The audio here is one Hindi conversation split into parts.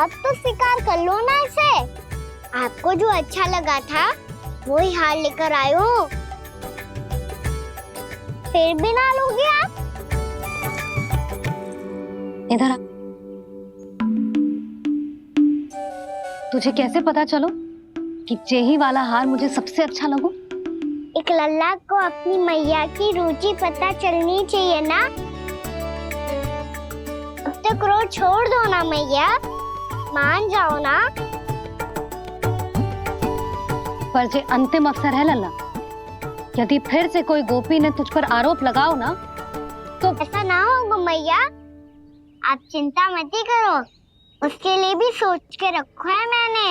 अब तो स्वीकार कर लो ना इसे। आपको जो अच्छा लगा था वही हार लेकर आयो। फिर भी ना लोगे आप? इधर आ। तुझे कैसे पता चलो कि यही वाला हार मुझे सबसे अच्छा लगो? एक लल्ला को अपनी मैया की रुचि पता चलनी चाहिए ना। अब तक रोज छोड़ दो ना मैया, मान जाओ ना। पर ये अंतिम अवसर है लल्ला। यदि फिर से कोई गोपी ने तुझ पर आरोप लगाओ ना तो ऐसा ना होगा मैया, आप चिंता मत ही करो, उसके लिए भी सोच के रखा है मैंने।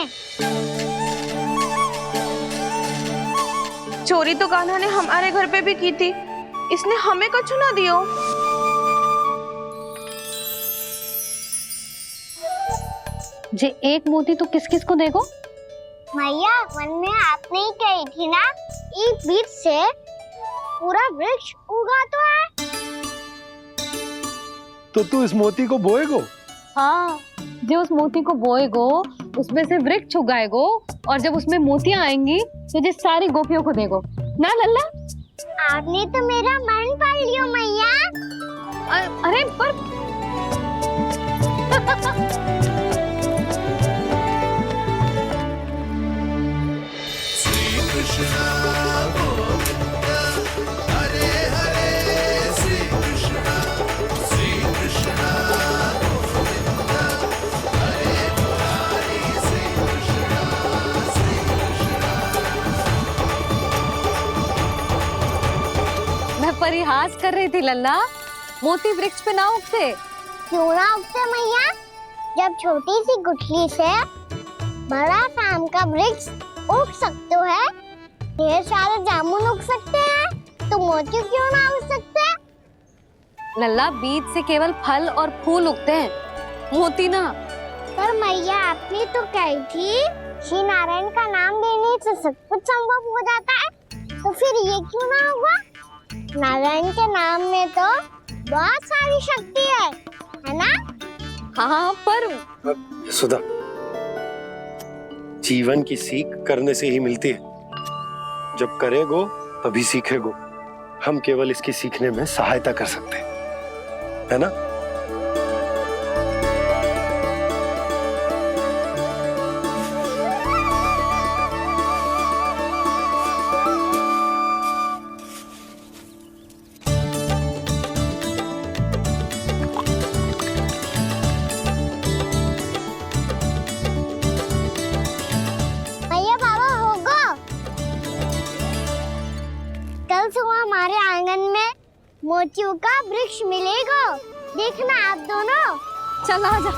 चोरी तो कान्हा ने हमारे घर पे भी की थी, इसने हमें कछु ना दियो। जे एक मोती तो किस किस को देगो? मैया मन में आपने ही कही थी ना, एक बीज से पूरा वृक्ष उगा तो है। तो तू इस मोती को बोएगो? हाँ, जो उस मोती को बोएगो उसमें से वृक्ष उगाएगो और जब उसमें मोतियां आएंगी तो जिस सारी गोपियों को देगो ना लल्ला। आपने तो मेरा मन पढ़ लियो मैया। अरे पर श्री कृष्ण गोविंद हरे हरे, श्री कृष्ण गोविंद हरे मुरारी, श्री कृष्ण। मैं परिहास कर रही थी लल्ला, मोती वृक्ष पे ना उगते। क्यों ना उगते मैया? जब छोटी सी गुठली से बड़ा आम का वृक्ष उग सकते है, ढेर सारे जामुन उग सकते हैं, तो मोती क्यों ना उग सकते? लल्ला, बीज से केवल फल और फूल उगते हैं, मोती ना। पर मैया आपने तो कही थी श्री नारायण का नाम लेने से सब कुछ संभव हो जाता है, तो फिर ये क्यों ना हुआ? नारायण के नाम में तो बहुत सारी शक्ति है ना? हाँ पर सुधा, जीवन की सीख करने से ही मिलती है। जब करेगो तभी सीखेगो। हम केवल इसकी सीखने में सहायता कर सकते हैं, है ना? भैया बाबा होगो, कल सुबह हमारे आंगन में मोतियों का वृक्ष मिलेगा, देखना आप दोनों। चल आ जा।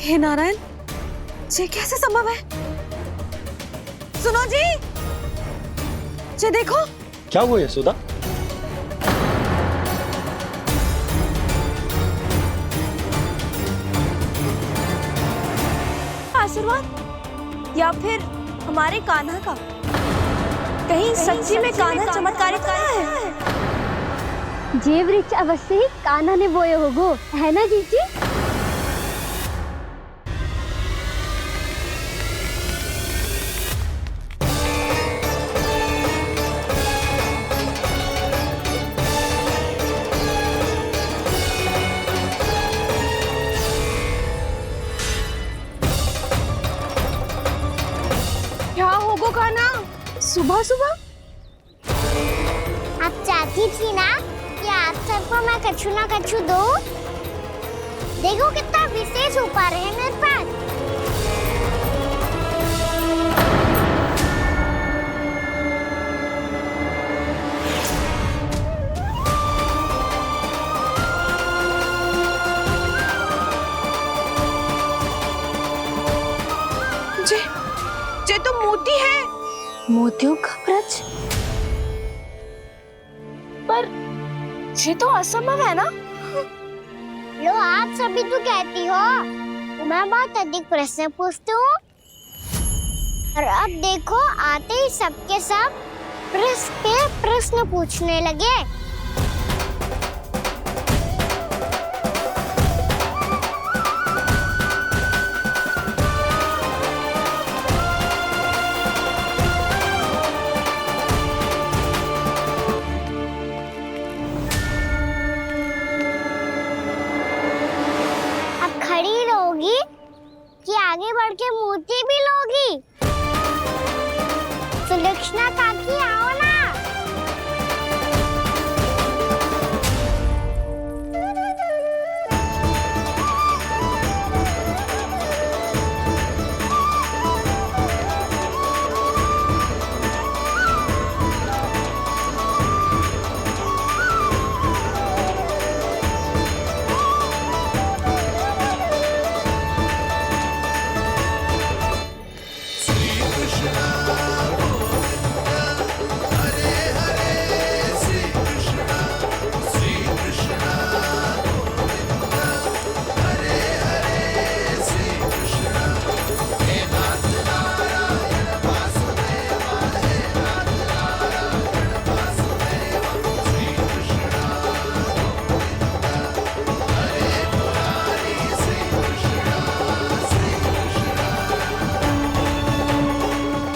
हे नारायण, ये कैसे संभव है? सुनो जी, ये देखो। क्या हुआ यशोदा? आशीर्वाद या फिर हमारे कान्हा का? कहीं सच्ची में कान्हा चमत्कारी तो नहीं है? जे वृक्ष अवश्य ही कान्हा ने बोए होगो, है ना जीजी? कान्हा, सुबह सुबह? आप चाहती थी ना कि आप सबको मैं कछु ना कछु दूं? देखो कितना विशेष उपहार है मेरे पास। जे तो मोती है, मोतियों का ब्रज। पर ये तो असंभव है ना? लो आप सभी तो कहती हो तो मैं बहुत अधिक प्रश्न पूछती हूँ, और अब देखो आते ही सबके सब प्रश्न पे प्रश्न पूछने लगे। खड़ी रहोगी कि आगे बढ़ के मूर्ति भी लोगी? सुलक्षणा काकी आओ ना।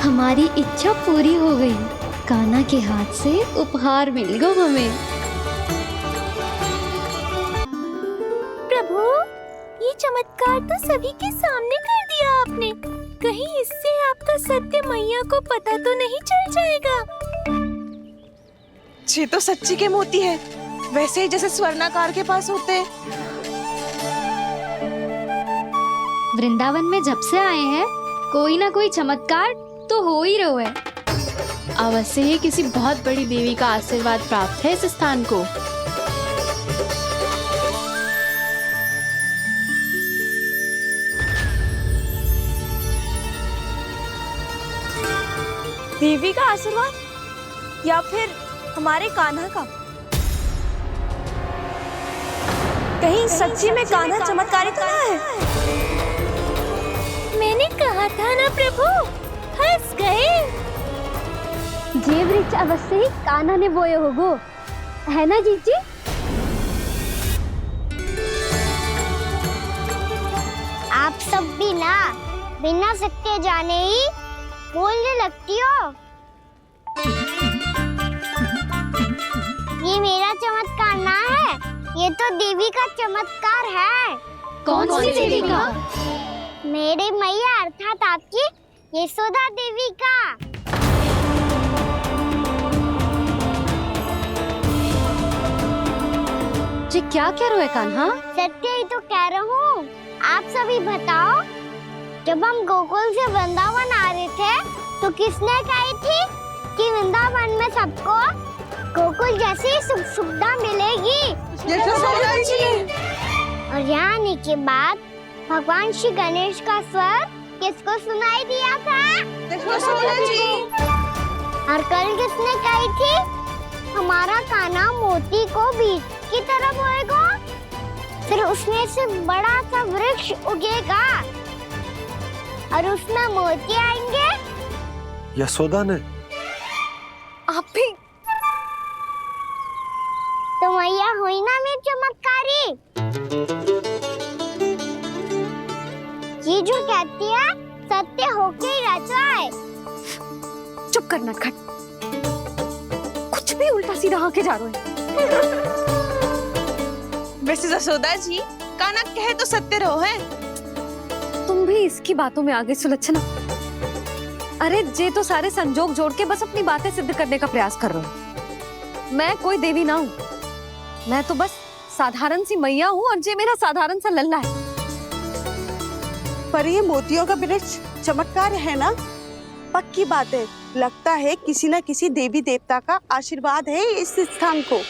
हमारी इच्छा पूरी हो गई। कान्हा के हाथ से उपहार मिल गया हमें। प्रभु, ये चमत्कार तो सभी के सामने कर दिया आपने। कहीं इससे आपका सत्य मैया को पता तो नहीं चल जाएगा? ये तो सच्ची के मोती है, वैसे ही जैसे स्वर्णाकार के पास होते हैं। वृंदावन में जब से आए हैं कोई ना कोई चमत्कार तो हो ही रहा है। अवश्य ही किसी बहुत बड़ी देवी का आशीर्वाद प्राप्त है इस स्थान को। देवी का आशीर्वाद या फिर हमारे कान्हा का? कहीं सच्ची में कान्हा चमत्कारी तो ना है? मैंने कहा था ना प्रभु, हंस गए। ये वृक्ष अवश्य ही कान्हा ने बोए होगो, है ना जीजी? आप सब भी ना बिना सत्य जाने ही बोलने लगती हो। ये मेरा चमत्कार ना है, ये तो देवी का चमत्कार है। कौन सी देवी का? मेरे मैया अर्थात आपकी यशोदा देवी का। जी क्या कह रहे हो कान्हा? सत्य ही तो कह रहा हूँ। आप सभी बताओ, जब हम गोकुल से वृंदावन आ रहे थे तो किसने कही थी कि वृंदावन में सबको गोकुल जैसी सुख सुविधा मिलेगी? और यहाँ आने के बाद भगवान श्री गणेश का स्वर किसको सुनाई दिया था? और कल किसने कही थी हमारा कान्हा मोती को बीज की तरह बोएगा, फिर उसमें से बड़ा सा वृक्ष उगेगा और उसमें मोती आएंगे? यशोदा ने? आप भी तो मैया हुई ना मेरी चमत्कारी। ये जो कहती है सत्य होके ही रहता है। चुप कर नटखट, कुछ भी उल्टा सीधा होके जा रहे हो। वैसे यशोदा जी, कान्हा कहे तो सत्य रहो है। तुम भी इसकी बातों में आगे सुलझना। अरे जे तो सारे संजोग जोड़ के बस अपनी बातें सिद्ध करने का प्रयास कर रहे हो। मैं कोई देवी ना हूँ, मैं तो बस साधारण सी मैया हूँ और जे मेरा साधारण सा लल्ला है। पर ये मोतियों का वृक्ष चमत्कार है ना? पक्की बात है, लगता है किसी न किसी देवी देवता का आशीर्वाद है इस स्थान को।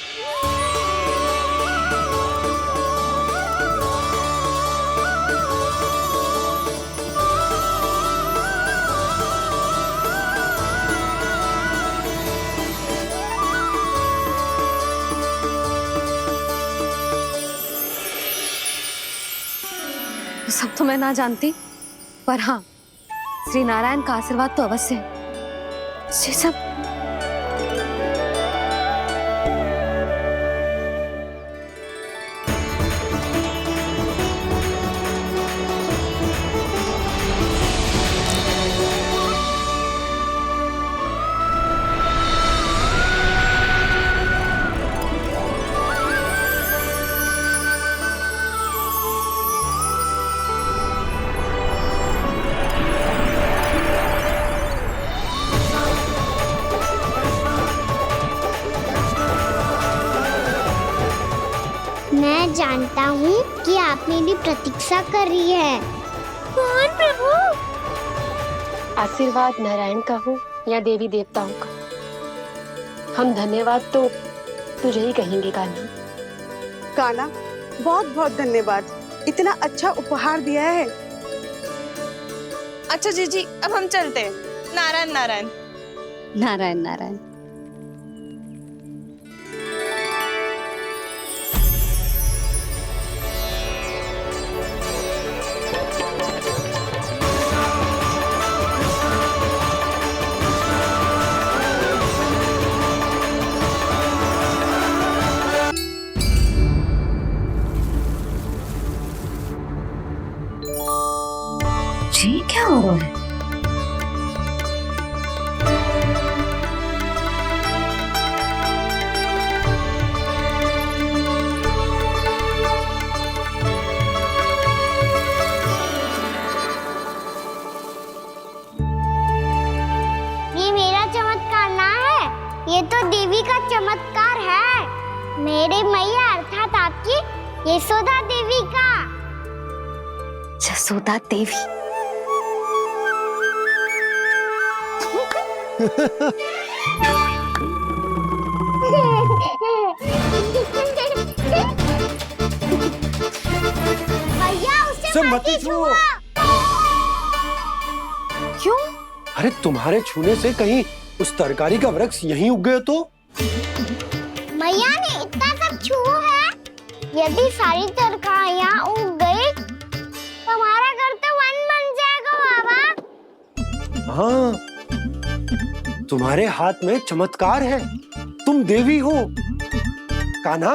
सब तो मैं ना जानती, पर हाँ, श्री नारायण का आशीर्वाद तो अवश्य है। ये सब मैं जानता हूँ कि आप मेरी प्रतीक्षा कर रही है। कौन प्रभु? आशीर्वाद नारायण का हो या देवी देवताओं का, हम धन्यवाद तो तुझे ही कहेंगे कान्हा। कान्हा, बहुत बहुत धन्यवाद, इतना अच्छा उपहार दिया है। अच्छा जीजी, अब हम चलते हैं। नारायण नारायण। नारायण नारायण। जी क्या हो रहा है? ये मेरा चमत्कार ना है, ये तो देवी का चमत्कार है। मेरी मैया अर्थात आपकी यशोदा देवी का। जसोदा देवी। भैया उसे मत छुओ। क्यों? अरे तुम्हारे छूने से कहीं उस तरकारी का वृक्ष यहीं उग गए तो? मैया ने इतना सब छुआ है, यदि सारी तरकारियां उग गई तो हमारा घर तो वन बन जाएगा बाबा। हाँ, तुम्हारे हाथ में चमत्कार है, तुम देवी हो। कान्हा,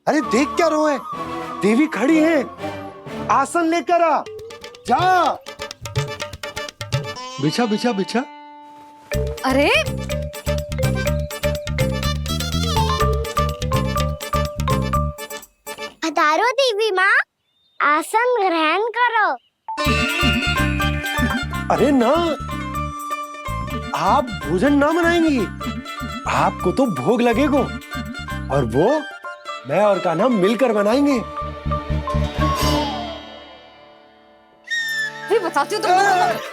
अरे देख क्या रहो है, देवी खड़ी है, आसन लेकर आ, जा। बिछा बिछा बिछा। अरे हजारों देवी माँ, आसन ग्रहण करो। अरे ना, आप भोजन ना मनाएंगी, आपको तो भोग लगेगा और वो मैं और कान्हा मिलकर बनाएंगे। भी बताती हूँ तुमको।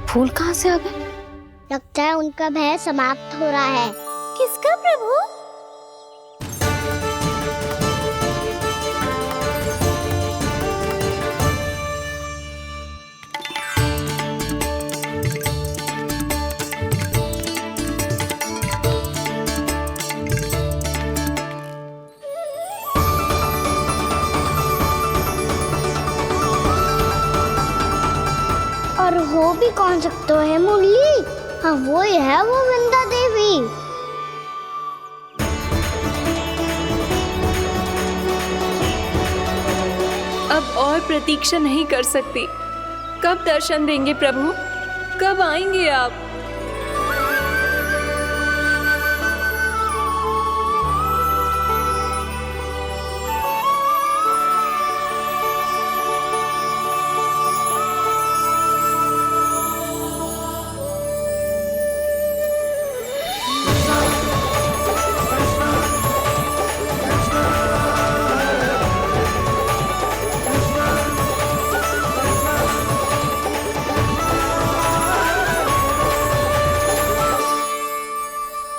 फूल कहाँ से आ गए? लगता है उनका भय समाप्त हो रहा है। किसका प्रभु? और हो भी देवी कौन सकता है मुरली? हाँ वो ही है, वो वृंदा देवी। अब और प्रतीक्षा नहीं कर सकती। कब दर्शन देंगे प्रभु? कब आएंगे आप?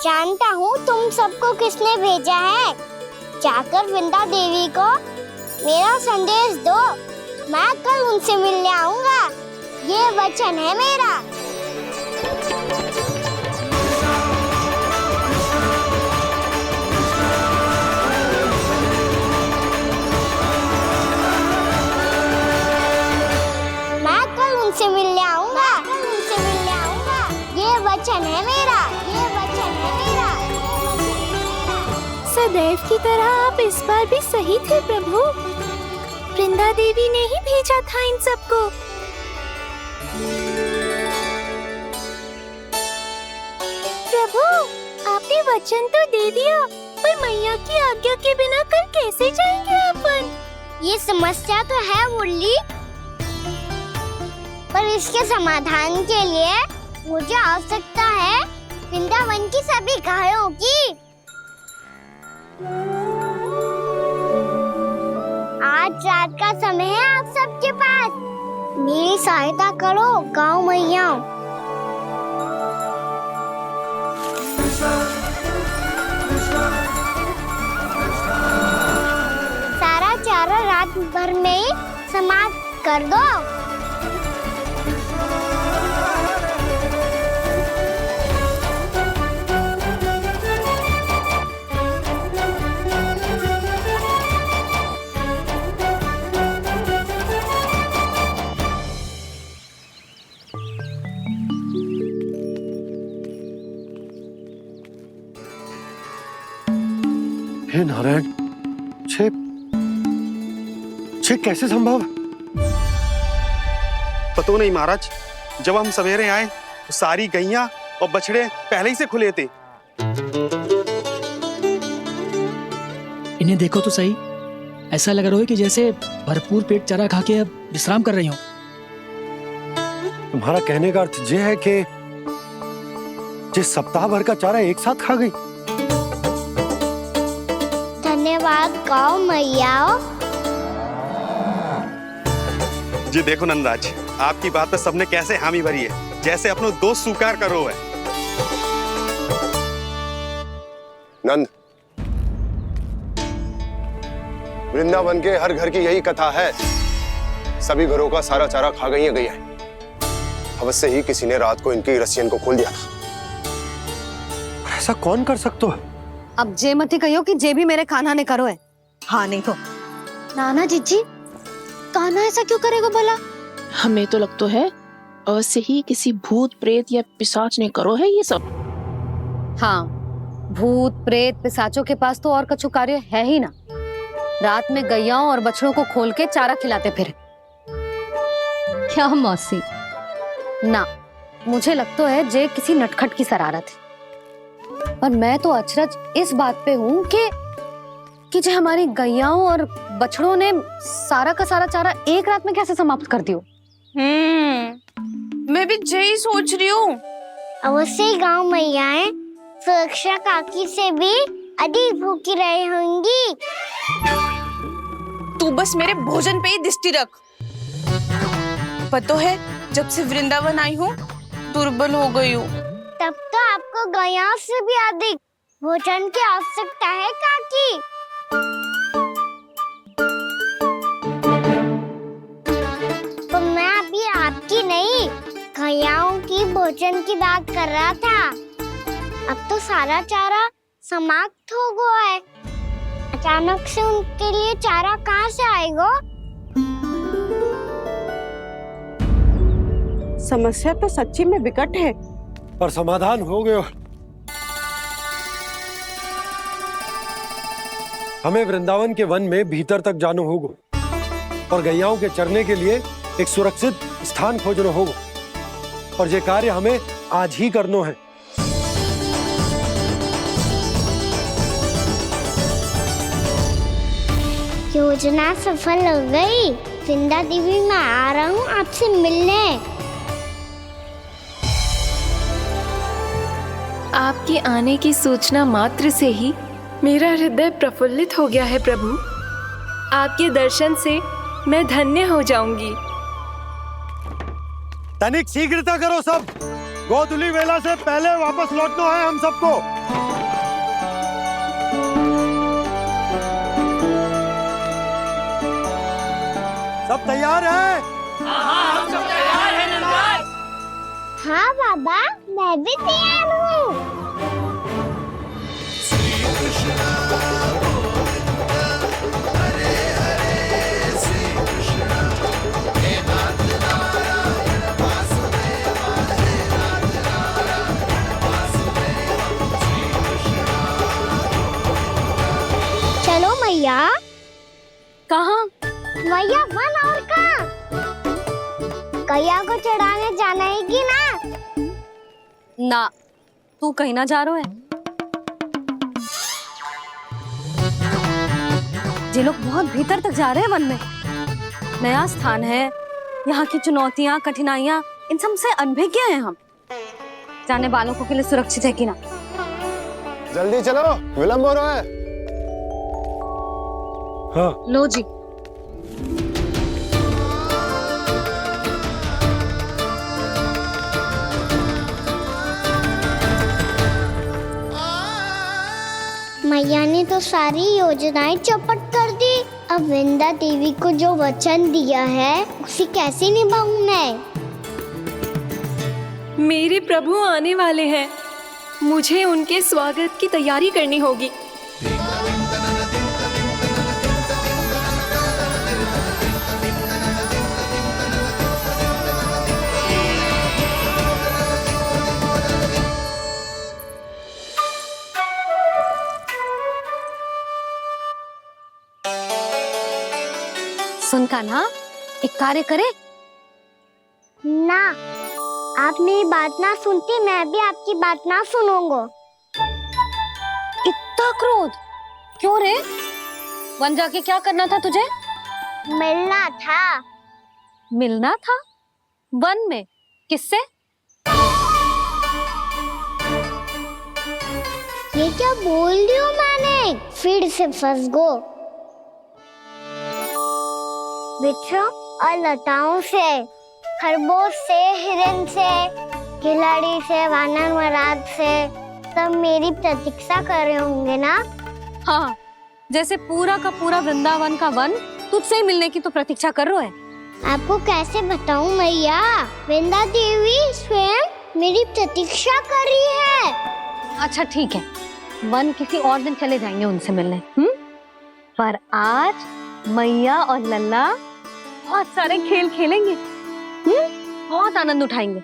जानता हूँ तुम सबको किसने भेजा है। जाकर वृंदा देवी को मेरा संदेश दो, मैं कल उनसे मिलने आऊंगा। ये वचन है मेरा। मैं कल उनसे मिलने आऊंगा। ये वचन है मेरा। सदैव की तरह आप इस बार भी सही थे प्रभु। वृंदा देवी ने ही भेजा था इन सबको। प्रभु, आपने वचन तो दे दिया, पर मैया की आज्ञा के बिना कल कैसे जाएंगे अपन? ये समस्या तो है मुरली, पर इसके समाधान के लिए मुझे आवश्यकता है वृंदावन की सभी गायों की। आज रात का समय है आप सबके पास। मेरी सहायता करो गाँव मैया। सारा चारा रात भर में ही समाप्त कर दो। हे नारायण, छे कैसे संभव? पता नहीं महाराज, जब हम सवेरे आए तो सारी गैया और बछड़े पहले ही से खुले थे। इन्हें देखो तो सही, ऐसा लग रहा है कि जैसे भरपूर पेट चारा खा के अब विश्राम कर रही हो। तुम्हारा कहने का अर्थ यह है कि जिस सप्ताह भर का चारा एक साथ खा गई। धन्यवाद गाँव मैया। जी देखो नंदराज, आपकी बात पे सबने कैसे हामी भरी है, जैसे अपनो दोस्त स्वीकार करो है। नंद, वृंदावन के हर घर की यही कथा है। सभी घरों का सारा चारा खा गई है। अवश्य ही किसी ने रात को इनकी रस्सियन को खोल दिया था। ऐसा कौन कर सकता है? अब जे मत ही कहियो कि जे भी मेरे कान्हा ने करो है। हाँ नहीं तो नाना जीजी, कान्हा ऐसा क्यों करेगा भला? हमें तो लगता है अवश्य ही किसी भूत प्रेत या पिशाच ने करो है ये सब। हाँ, भूत प्रेत पिशाचों के पास तो और कछु कार्य है ही ना। रात में गैयाओं और बछड़ों को खोल के चारा खिलाते फिर। क्या मौसी? ना, मुझे लगता है जे किसी नटखट की शरारत है। पर मैं तो अचरज इस बात पे हूँ कि जो हमारी गैयाओं और बछड़ों ने सारा का सारा चारा एक रात में कैसे समाप्त कर दियो। मैं भी यही सोच रही हूँ। अवश्य ही गाँव मैयाएं सुरक्षा काकी से भी अधिक भूखी रही होंगी। तू बस मेरे भोजन पे ही दृष्टि रख। पता है, जब से वृंदावन आई हूँ दुर्बल हो गई हूँ। तब तो आपको गैयाओं से भी अधिक भोजन की आवश्यकता है काकी। तो मैं अभी आपकी नहीं, गैयाओं की भोजन की बात कर रहा था। अब तो सारा चारा समाप्त हो गया है। अचानक से उनके लिए चारा कहाँ से आएगा? समस्या तो सच्ची में विकट है। पर समाधान हो गयो। हमें वृंदावन के वन में भीतर तक जानो होगा और गैयाओं के चरने के लिए एक सुरक्षित स्थान खोजनो होगा, और ये कार्य हमें आज ही करनो है। योजना सफल हो गई। वृंदा देवी, मैं आ रहा हूँ आपसे मिलने। आपके आने की सूचना मात्र से ही मेरा हृदय प्रफुल्लित हो गया है प्रभु। आपके दर्शन से मैं धन्य हो जाऊंगी। तनिक शीघ्रता करो सब, गोधुली वेला से पहले वापस लौटना है हम सबको। सब तैयार है? हम सब तैयार हैं नंदराज। हाँ बाबा, मैं भी तैयार हूँ। श्री कृष्ण गोविंद हरे हरे श्री कृष्ण हे नाथ नारायण वासुदेव हे नाथ नारायण वासुदेव श्री कृष्ण। चलो मैया। कहाँ? मैया वन और कहाँ? गैया को चढ़ाने जाना है कि ना? ना, तू कहीं ना जा रहा है। ये लोग बहुत भीतर तक जा रहे हैं वन में। नया स्थान है, यहाँ की चुनौतियाँ, कठिनाइयाँ, इन सब से अनभिज्ञ हैं हम। जाने वालों को के लिए सुरक्षित है कि ना? जल्दी चलो, विलंब हो रहा है। हाँ। लो जी। मैया ने तो सारी योजनाएं चौपट कर दी। अब वृंदा देवी को जो वचन दिया है उसे कैसे निभाऊं मैं? मेरे प्रभु आने वाले हैं, मुझे उनके स्वागत की तैयारी करनी होगी। सुन कान्हा, एक कार्य करे ना, आप मेरी बात ना सुनती, मैं भी आपकी बात ना सुनूंगा। इतना क्रोध क्यों रे? वन जाके क्या करना था तुझे? मिलना था। मिलना था? वन में? किससे? ये क्या बोल रही हूँ मैंने? फिर से फंस गो। बिच्छू और लताओं से, खरगोश से, हिरन से, खिलाड़ी से, वानर महाराज से, सब मेरी प्रतीक्षा कर रहे होंगे ना? हाँ, जैसे पूरा का पूरा वृंदावन का वन तुझसे ही मिलने की तो प्रतीक्षा कर रहा है। आपको कैसे बताऊं मैया? वृंदा देवी स्वयं मेरी प्रतीक्षा कर रही है। अच्छा ठीक है, वन किसी और दिन चले जाएंगे उनसे मिलने। पर आज मैया और लल्ला बहुत सारे खेल खेलेंगे। बहुत आनंद उठाएंगे।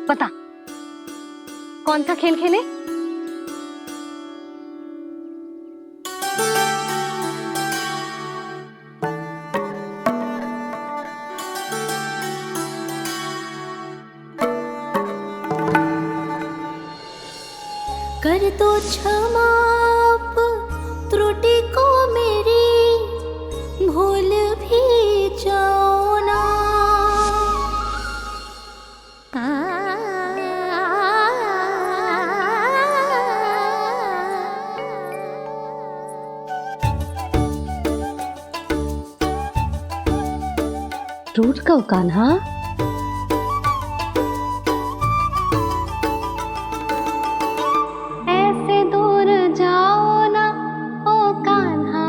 बता, कौन सा खेल खेले? कर दो क्षमा त्रुटि को मेरी, भूल भी जाओ ना। रूठ कब कान्हा? ऐसे दूर जाओ ना ओ कान्हा,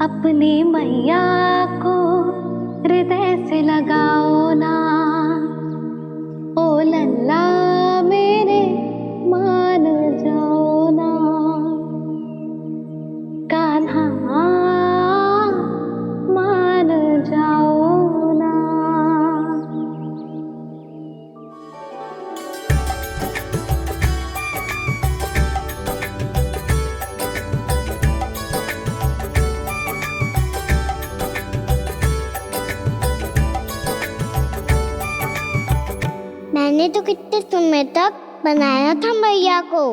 अपनी मैया को हृदय से लगाओ ना। ओ लल्ला मेरे मान जाओ ना, कान्हा मान जाओ ना। मैंने तो कितने समय तक बनाया था मैया को,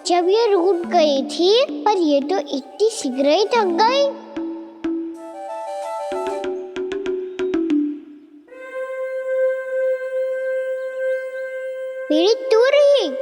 जब ये रूठ गई थी, पर ये तो इतनी शीघ्र ही थक गई। मेरी तू रही।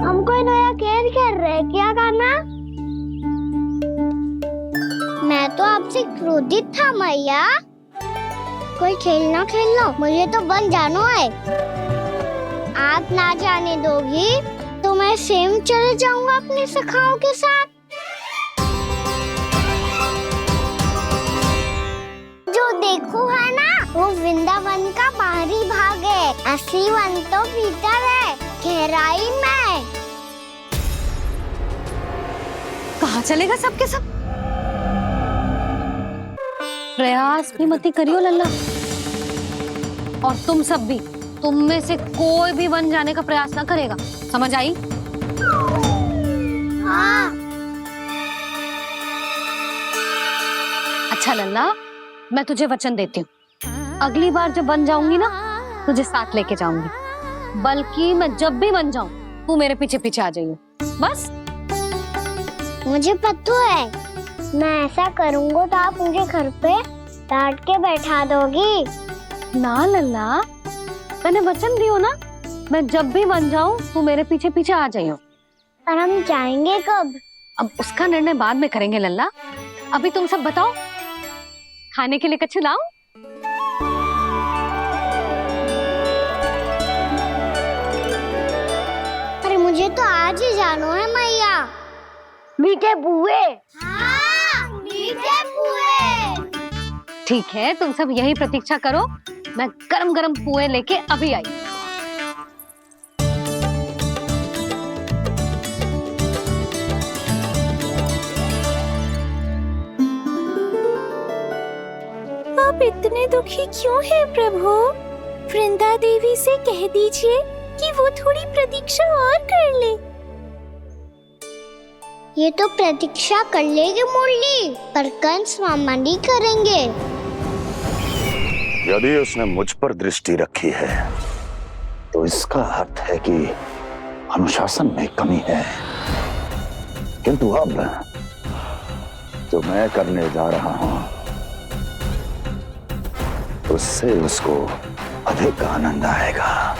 हम कोई नया खेल खेल रहे क्या करना? मैं तो आपसे क्रोधित था मैया। कोई खेलना खेल लो, मुझे तो बन जाना है। आप ना जाने दोगी तो मैं स्वयं चले जाऊंगा अपने सखाओं के साथ। जो देखो है ना, वो वृंदावन का बाहरी भाग है, असली वन तो भीतर है, गहराई में। कहाँ चलेगा सबके सब? प्रयास भी मत करियो लल्ला। और तुम सब भी, तुम में से कोई भी वन जाने का प्रयास ना करेगा, समझ आई? हाँ। अच्छा लल्ला, मैं तुझे वचन देती हूँ, अगली बार जब बन जाऊंगी ना, तुझे साथ लेके जाऊंगी। बल्कि मैं जब भी बन जाऊं, तू मेरे पीछे पीछे आ जाइयो, बस। मुझे पता है, मैं ऐसा करूंगा तो आप मुझे घर पे डांट के बैठा दोगी। ना लल्ला, मैंने वचन दियो ना, मैं जब भी बन जाऊं, तू मेरे पीछे पीछे आ जाइयो। पर हम जाएंगे कब? अब उसका निर्णय बाद में करेंगे लल्ला। अभी तुम सब बताओ, खाने के लिए कुछ लाऊं? अरे मुझे तो आज ही जाना है मैया। मीठे बुए। हाँ, मीठे बुए। ठीक है, तुम सब यही प्रतीक्षा करो, मैं गरम गरम पुए लेके अभी आई। आप इतने दुखी क्यों हैं प्रभु? वृंदा देवी से कह दीजिए कि वो थोड़ी प्रतीक्षा और कर ले। ये तो प्रतीक्षा कर लेगी मुरली, पर कंस मामा नहीं करेंगे। यदि उसने मुझ पर दृष्टि रखी है, तो इसका अर्थ है कि अनुशासन में कमी है। किंतु अब जो मैं करने जा रहा हूं, उससे उसको अधिक आनंद आएगा।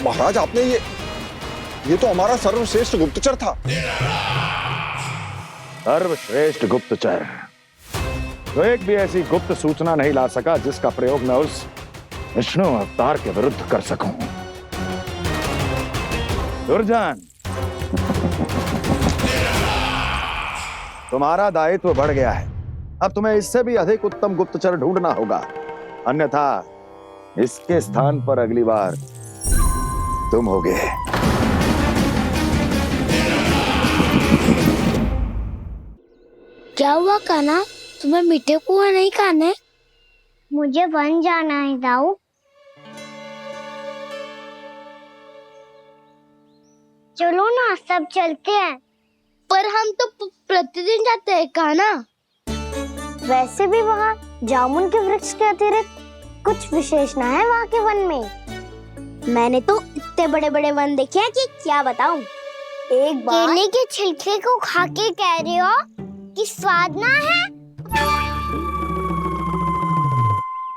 महाराज, आपने ये तो हमारा सर्वश्रेष्ठ गुप्तचर था। सर्वश्रेष्ठ गुप्तचर, तो एक भी ऐसी गुप्त सूचना नहीं ला सका जिसका प्रयोग मैं उस विष्णु अवतार के विरुद्ध कर सकूं। दुर्जन, तुम्हारा दायित्व बढ़ गया है। अब तुम्हें इससे भी अधिक उत्तम गुप्तचर ढूंढना होगा, अन्यथा इसके स्थान पर अगली बार तुम होगे। क्या हुआ कान्हा, तुम्हें मीठे कुआ नहीं खाने? मुझे वन जाना है दाऊ। चलो ना, सब चलते हैं। पर हम तो प्रतिदिन जाते हैं कान्हा। वैसे भी वहाँ जामुन के वृक्ष के अतिरिक्त कुछ विशेष ना है वहाँ के वन में। मैंने तो इतने बड़े बड़े वन देखे हैं कि क्या बताऊं। एक बार केले के छिलके को खा के कह रहे हो कि स्वाद ना है।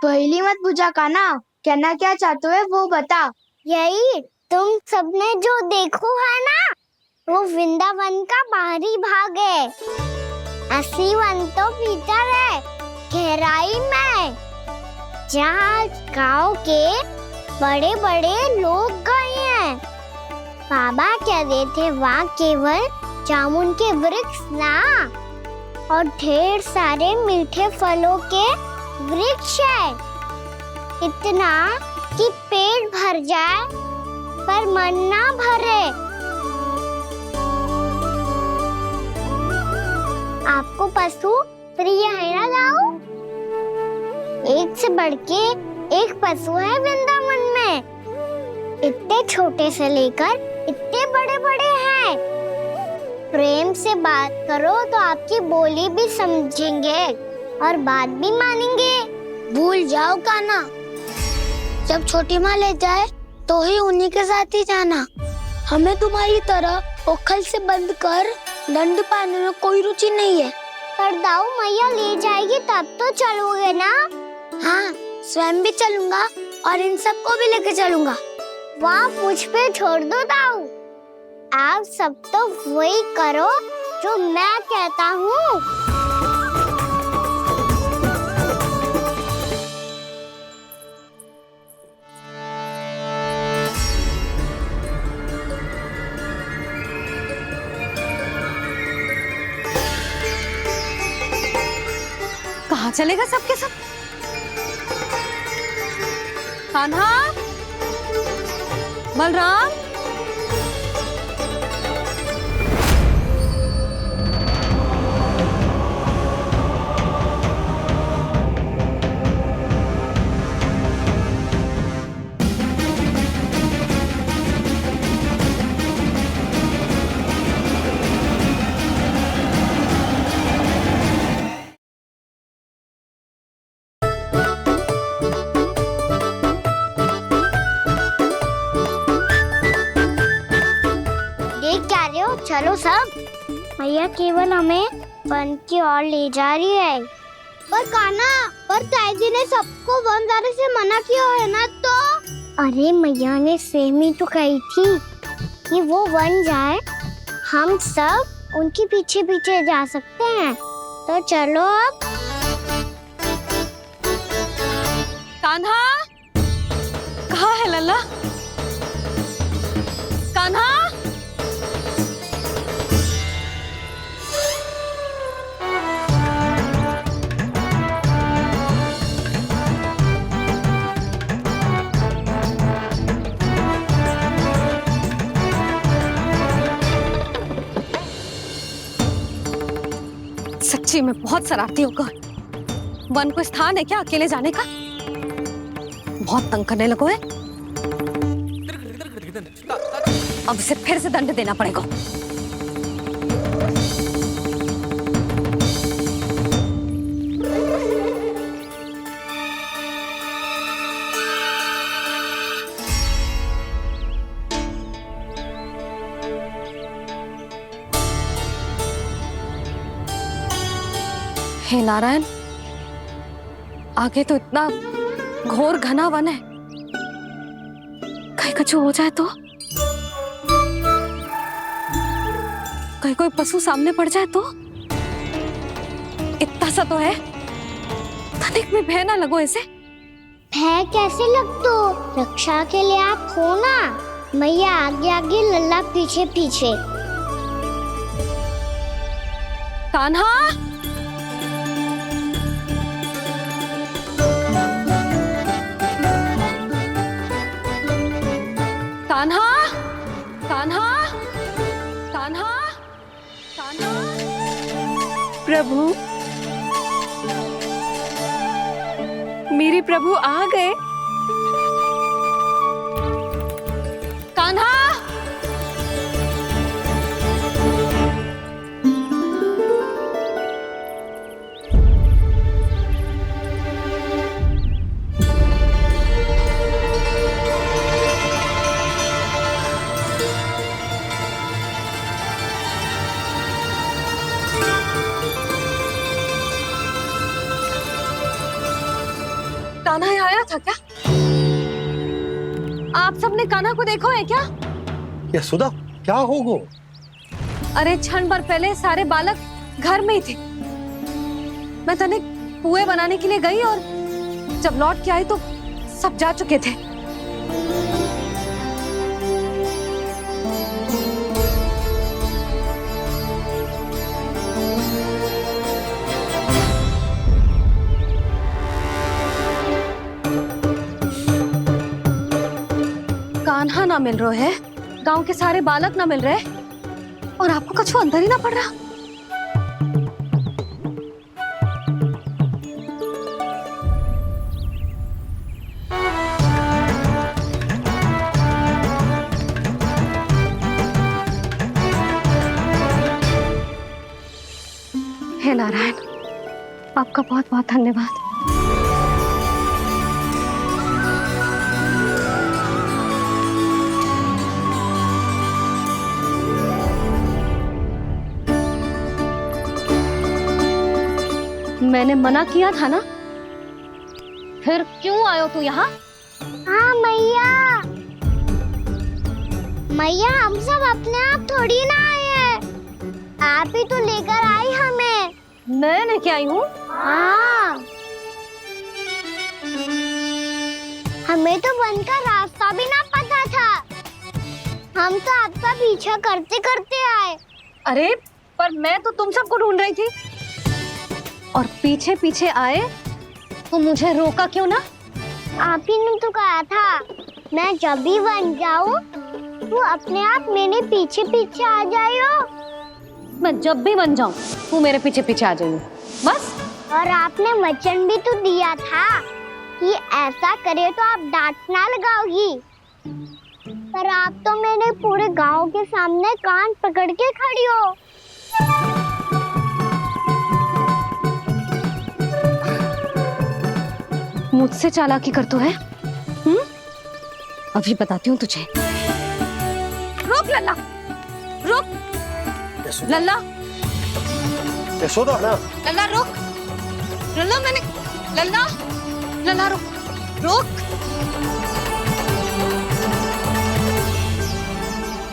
पहली मत पूछा काना, कहना क्या चाहते हो वो बता। यही तुम सबने जो देखो है ना, वो वृंदावन का बाहरी भाग है। असली वन तो भीतर है, गहराई में, जहाँ गांव के बड़े बड़े लोग गए हैं। बाबा कह रहे थे वहाँ केवल जामुन के वृक्ष ना, और ढेर सारे मीठे फलों के वृक्ष है। इतना कि पेट भर जाए पर मन ना भरे। आपको पशु प्रिय है ना दाऊ? एक से बढ़ के एक पशु है वृंदावन में। इतने छोटे से लेकर इतने बड़े बड़े हैं। प्रेम से बात करो तो आपकी बोली भी समझेंगे और बात भी मानेंगे। भूल जाओ काना, जब छोटी माँ ले जाए तो ही उन्हीं के साथ ही जाना। हमें तुम्हारी तरह ओखल से बंद कर दंड पाने में कोई रुचि नहीं है। पर दाऊ मैया ले जाएगी तब तो चलोगे ना? हाँ, स्वयं भी चलूंगा और इन सबको भी लेके चलूंगा। वहाँ मुझ पे छोड़ दो दाऊ। आप सब तो वही करो जो मैं कहता हूँ। कहाँ चलेगा सबके सब? कान्हा, बलराम, चलो सब, मैया केवल हमें वन की ओर ले जा रही है। पर काना, पर ताई जी ने सबको वन जाने से मना किया है ना तो? अरे मैया ने सेम ही तो कही थी कि वो वन जाए, हम सब उनके पीछे पीछे जा सकते हैं। तो चलो अब। कान्हा, कहाँ है लल्ला? कान्हा, सच्ची में बहुत शरारती होगा। वन को स्थान है क्या अकेले जाने का? बहुत तंग करने लगो है। अब इसे फिर से दंड देना पड़ेगा। हे नारायण, आगे तो इतना घोर घना वन है, कहीं कुछ हो जाए तो? कहीं कोई पशु सामने पड़ जाए तो? इतना सा तो है, तनिक में भय ना लगो इसे। भय कैसे लग तो? रक्षा के लिए आप हो ना। मैया आगे आगे, लल्ला पीछे पीछे। कान्हा, कान्हा, कान्हा, कान्हा, कान्हा। प्रभु, मेरे प्रभु आ गए। कान्हा, कान्हा यहाँ आया था क्या? आप सबने कान्हा को देखो है क्या? यशोदा क्या हो गो? अरे क्षण भर पहले सारे बालक घर में ही थे। मैं तनिक पुए बनाने के लिए गई और जब लौट के आई तो सब जा चुके थे। कान्हा ना मिल रहा है, गांव के सारे बालक ना मिल रहे और आपको कछु अंदर ही ना पड़ रहा। हे नारायण, आपका बहुत बहुत धन्यवाद। मैंने मना किया था ना, फिर क्यों आयो तू यहाँ? हाँ मैया, मैया हम सब अपने आप थोड़ी ना आए हैं, आप ही तो लेकर आई हमें। मैं लेके आई हूँ? हाँ, हमें तो वन का रास्ता भी ना पता था, हम तो आपका पीछा करते करते आए। अरे पर मैं तो तुम सबको ढूंढ रही थी और पीछे पीछे आए तो मुझे रोका क्यों ना? आप ही ने तो कहा था मैं जब भी बन जाऊं वो अपने आप मेरे पीछे पीछे आ जाओ। मैं जब भी बन जाऊं तू मेरे पीछे पीछे आ जाइयो बस। और आपने वचन भी तो दिया था कि ऐसा करे तो आप डांट ना लगाओगी, पर आप तो मेरे पूरे गांव के सामने कान पकड़ के खड़ी हो। मुझसे चालाकी कर तो है? अभी बताती हूँ तुझे। रुक लल्ला, रुक लल्ला, यशोदा ना, लल्ला रुक, लल्ला मैंने, लल्ला, लल्ला रुक, रुक।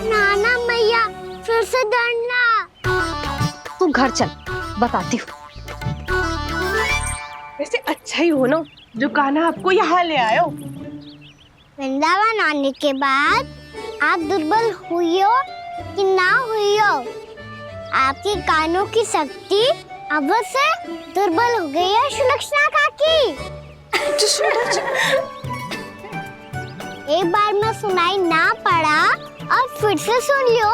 नाना मैया फिर से डरना। तू घर चल, बताती हूँ। वैसे अच्छा ही हो ना जो कान्हा आपको यहाँ ले आयो। वृंदावन आने के बाद आप दुर्बल हुई हो कि ना हुई हो, आपके कानों की शक्ति अब से दुर्बल हो गई है सुलक्षणा काकी। एक बार में सुनाई ना पड़ा और फिर से सुन लो।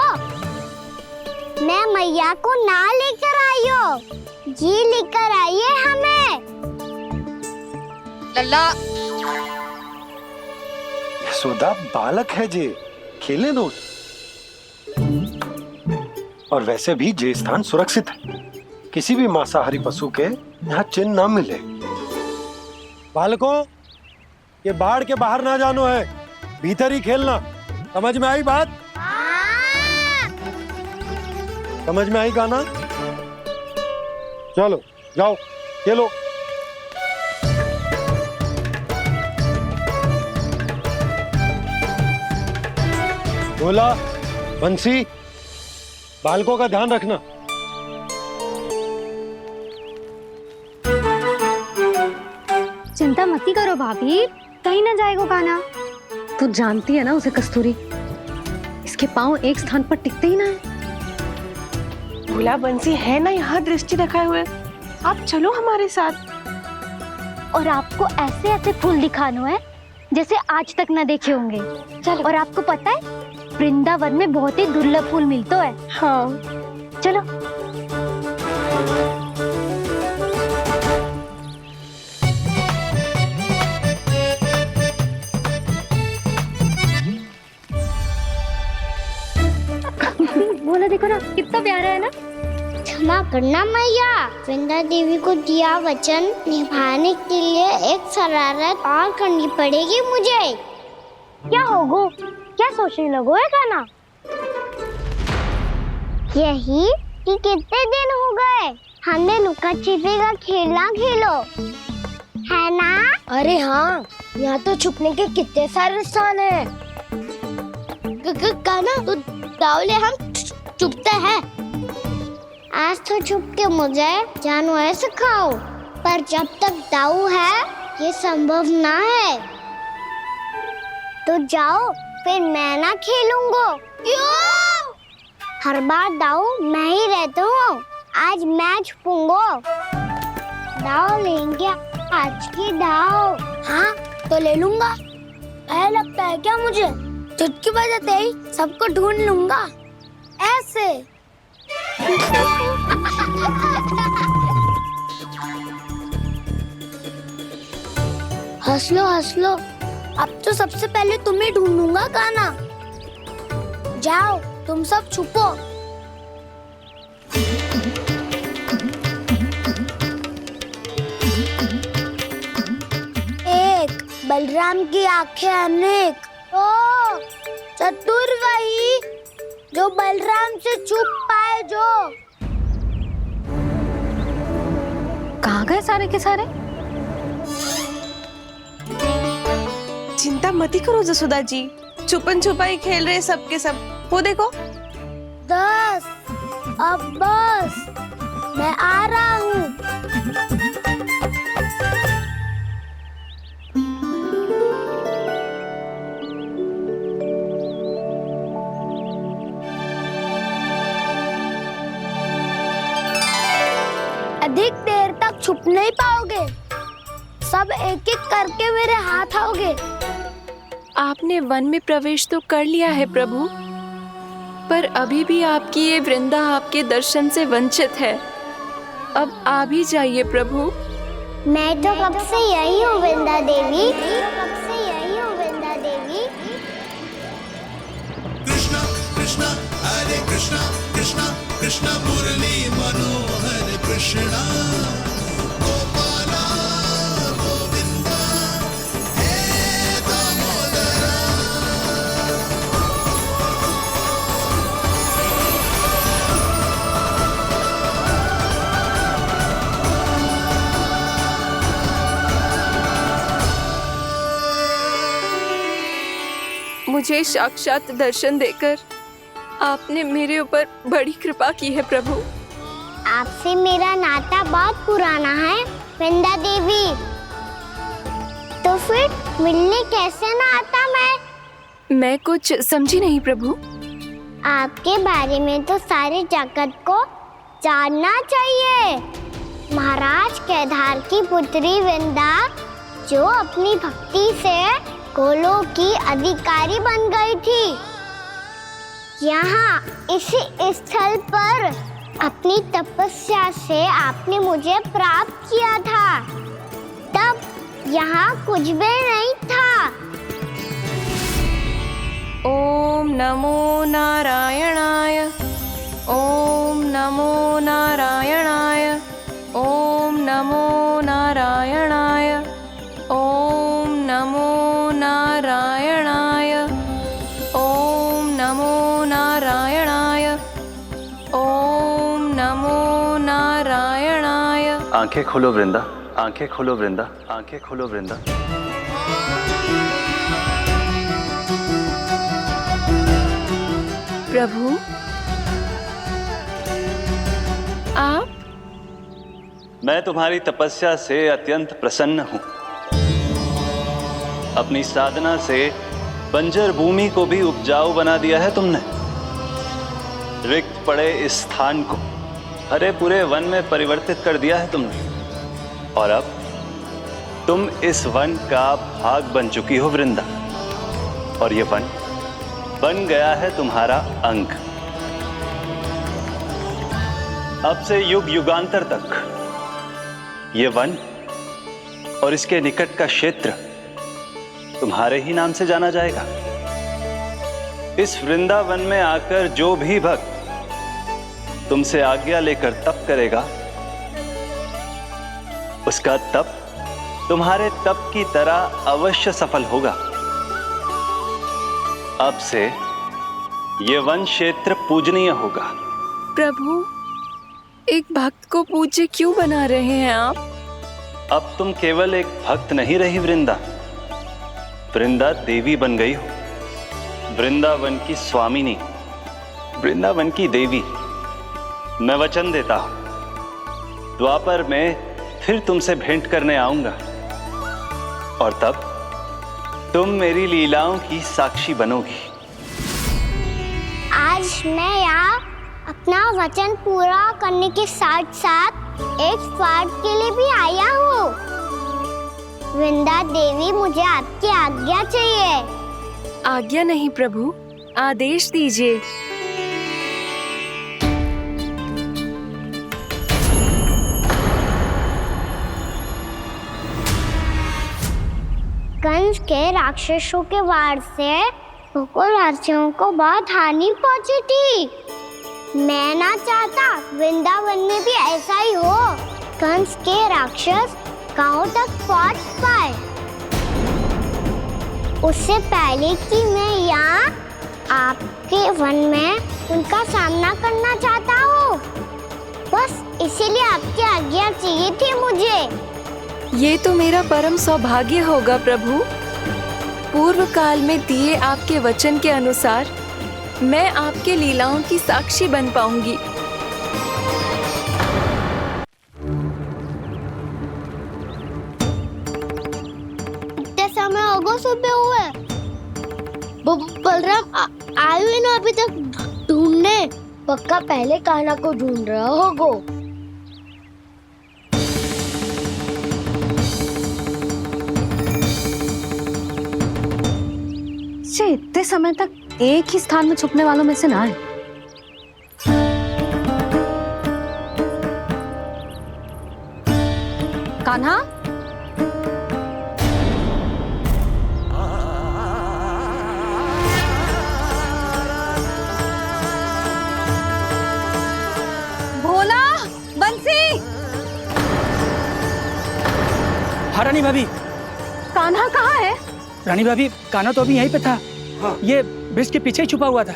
मैं मैया को ना लेकर आई हो, जी लेकर आई है हमें। लल्ला, यशोदा बालक है जे, खेले दो। और वैसे भी जे स्थान सुरक्षित है, किसी भी मांसाहारी पशु के यहाँ चिन्ह ना मिले। बालकों, ये बाढ़ के बाहर ना जानो है, भीतर ही खेलना। समझ में आई बात? समझ में आई गाना? चलो जाओ खेलो। बोला बंसी, बालकों का ध्यान रखना। चिंता मत करो भाभी, कहीं ना जाएगा कान्हा। तू जानती है ना उसे कस्तूरी, इसके पांव एक स्थान पर टिकते ही ना है। भोला बंसी है ना यहाँ दृष्टि रखाए हुए, आप चलो हमारे साथ। और आपको ऐसे ऐसे फूल दिखानो है जैसे आज तक ना देखे होंगे। चलो। और आपको पता है वृंदावन में बहुत ही दुर्लभ फूल मिलते हैं। हाँ चलो। बोला देखो ना कितना प्यारा है ना। क्षमा करना मैया, वृंदा देवी को दिया वचन निभाने के लिए एक शरारत और करनी पड़ेगी मुझे। क्या होगो, क्या सोचने लगो है कान्हा? यही कि कितने दिन हो गए हमने लुका छिपी का खेलना खेलो, है ना? अरे हाँ, यहाँ तो छुपने के कितने सारे स्थान है। कान्हा, तो दावले हम छुपते हैं। आज तो छुप के मुझे जानवर सिखाओ, पर जब तक दाऊ है ये संभव ना है। तो जाओ, फिर मैं ना खेलूंगा। क्यों? हर बार दाऊ मैं ही रहता हूँ, आज मैं छुपूंगा। दाऊ लेंगे आज की दाऊ। हाँ, तो ले लूंगा। ऐसा लगता है क्या मुझे? चुटकी बजाते ही सबको ढूंढ लूंगा। ऐसे। हंस लो। अब तो सबसे पहले तुम्हें ढूंढूंगा कान्हा। जाओ, तुम सब छुपो। एक, बलराम की आंखें अनेक। ओ, चतुर वही जो बलराम से छुप पाए। जो कहाँ गए सारे के सारे? चिंता मत करो जसोदा जी, छुपन छुपाई खेल रहे सबके सब। वो देखो। 10, अब बस, मैं आ रहा हूँ। अधिक देर तक छुप नहीं पाओगे, सब एक एक करके मेरे हाथ आओगे। आपने वन में प्रवेश तो कर लिया है प्रभु, पर अभी भी आपकी ये वृंदा आपके दर्शन से वंचित है। अब आ भी जाइए प्रभु। मैं तो कब से यही हूँ वृंदा देवी। कृष्णा कृष्णा हरे कृष्णा कृष्णा कृष्णा मुरली मनोहर कृष्णा गोपाला गोविंदा हे दामोदरा। मुझे साक्षात दर्शन देकर आपने मेरे ऊपर बड़ी कृपा की है प्रभु। आपसे मेरा नाता बहुत पुराना है वृंदा देवी, तो फिर मिलने कैसे ना आता मैं कुछ समझी नहीं प्रभु। आपके बारे में तो सारे जगत को जानना चाहिए। महाराज केदार की पुत्री वृंदा, जो अपनी भक्ति से गोलोक की अधिकारी बन गई थी, यहाँ इसी स्थल पर अपनी तपस्या से आपने मुझे प्राप्त किया था। तब यहाँ कुछ भी नहीं था। ओम नमो नारायणाय, ओम नमो नारायणाय, ओम नमो नारायणाय, ओम नमो नारायणाय, ओम नमो नारायणाय, ओम नमो नारायणाय। आंखें खोलो वृंदा, आंखें खोलो वृंदा, आंखें खोलो वृंदा। प्रभु, आप? मैं तुम्हारी तपस्या से अत्यंत प्रसन्न हूं। अपनी साधना से बंजर भूमि को भी उपजाऊ बना दिया है तुमने। रिक्त पड़े इस स्थान को हरे पूरे वन में परिवर्तित कर दिया है तुमने। और अब तुम इस वन का भाग बन चुकी हो वृंदा, और ये वन बन गया है तुम्हारा अंग। अब से युग युगांतर तक ये वन और इसके निकट का क्षेत्र तुम्हारे ही नाम से जाना जाएगा। इस वृंदावन में आकर जो भी भक्त तुमसे आज्ञा लेकर तप करेगा, उसका तप तुम्हारे तप की तरह अवश्य सफल होगा। अब से ये वन क्षेत्र पूजनीय होगा। प्रभु, एक भक्त को पूज्य क्यों बना रहे हैं आप? अब तुम केवल एक भक्त नहीं रही वृंदा, वृंदा देवी बन गई हो। वृंदावन की स्वामिनी, वृंदावन की देवी। मैं वचन देता हूं, द्वापर में फिर तुमसे भेंट करने आऊंगा और तब तुम मेरी लीलाओं की साक्षी बनोगी। आज मैं यहाँ अपना वचन पूरा करने के साथ साथ एक स्वार्थ के लिए भी आया हूँ। वृंदा देवी, मुझे आपकी आज्ञा चाहिए। आज्ञा नहीं प्रभु, आदेश दीजिए। कंस के राक्षसों के वार से गोकुलवासियों को बहुत हानि पहुंची थी। मैं ना चाहता वृंदावन में भी ऐसा ही हो। कंस के राक्षस गांव तक पहुंच पाए, उससे पहले कि मैं यहाँ आपके वन में उनका सामना करना चाहता हूँ। बस इसीलिए आपकी आज्ञा चाहिए थी मुझे। ये तो मेरा परम सौभाग्य होगा प्रभु। पूर्व काल में दिए आपके वचन के अनुसार मैं आपके लीलाओं की साक्षी बन पाऊंगी। इतने समय होगा सुबह हुए, बलराम आए हुए ना अभी तक ढूंढने। पक्का पहले कान्हा को ढूंढ रहा होगा। इतने समय तक एक ही स्थान में छुपने वालों में से ना है। कान्हा, भोला, बंसी। हाँ रानी भाभी। कान्हा कहाँ है? रानी भाभी, कान्हा तो अभी यहीं पे था। हाँ। ये ब्रिज के पीछे ही छुपा हुआ था।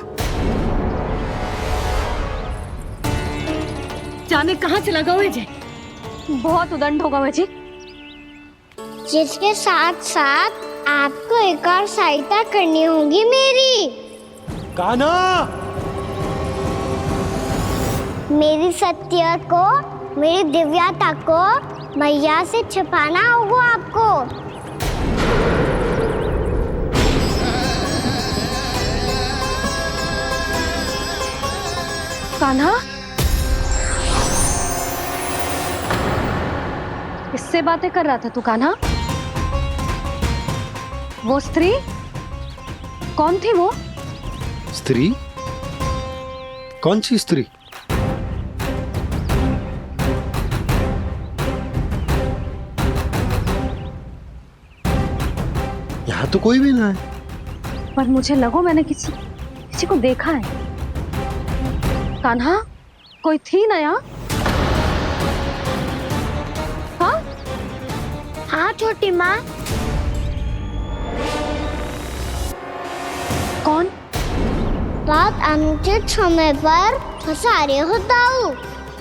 जाने कहाँ चला गया जी? बहुत उदंड होगा जी। जिसके साथ साथ आपको एक और सहायता करनी होगी मेरी। कान्हा, मेरी सत्य को, मेरी दिव्यता को मैया से छिपाना होगा आपको। कान्हा, किससे बातें कर रहा था तू कान्हा? वो स्त्री कौन थी? वो स्त्री? कौन सी स्त्री? यहाँ तो कोई भी ना है। पर मुझे लगो मैंने किसी को देखा है। कान्हा, कोई थी ना यहाँ? हाँ? हाँ छोटी माँ। कौन? बहुत अनुचित समय पर फंसारे होता हूँ।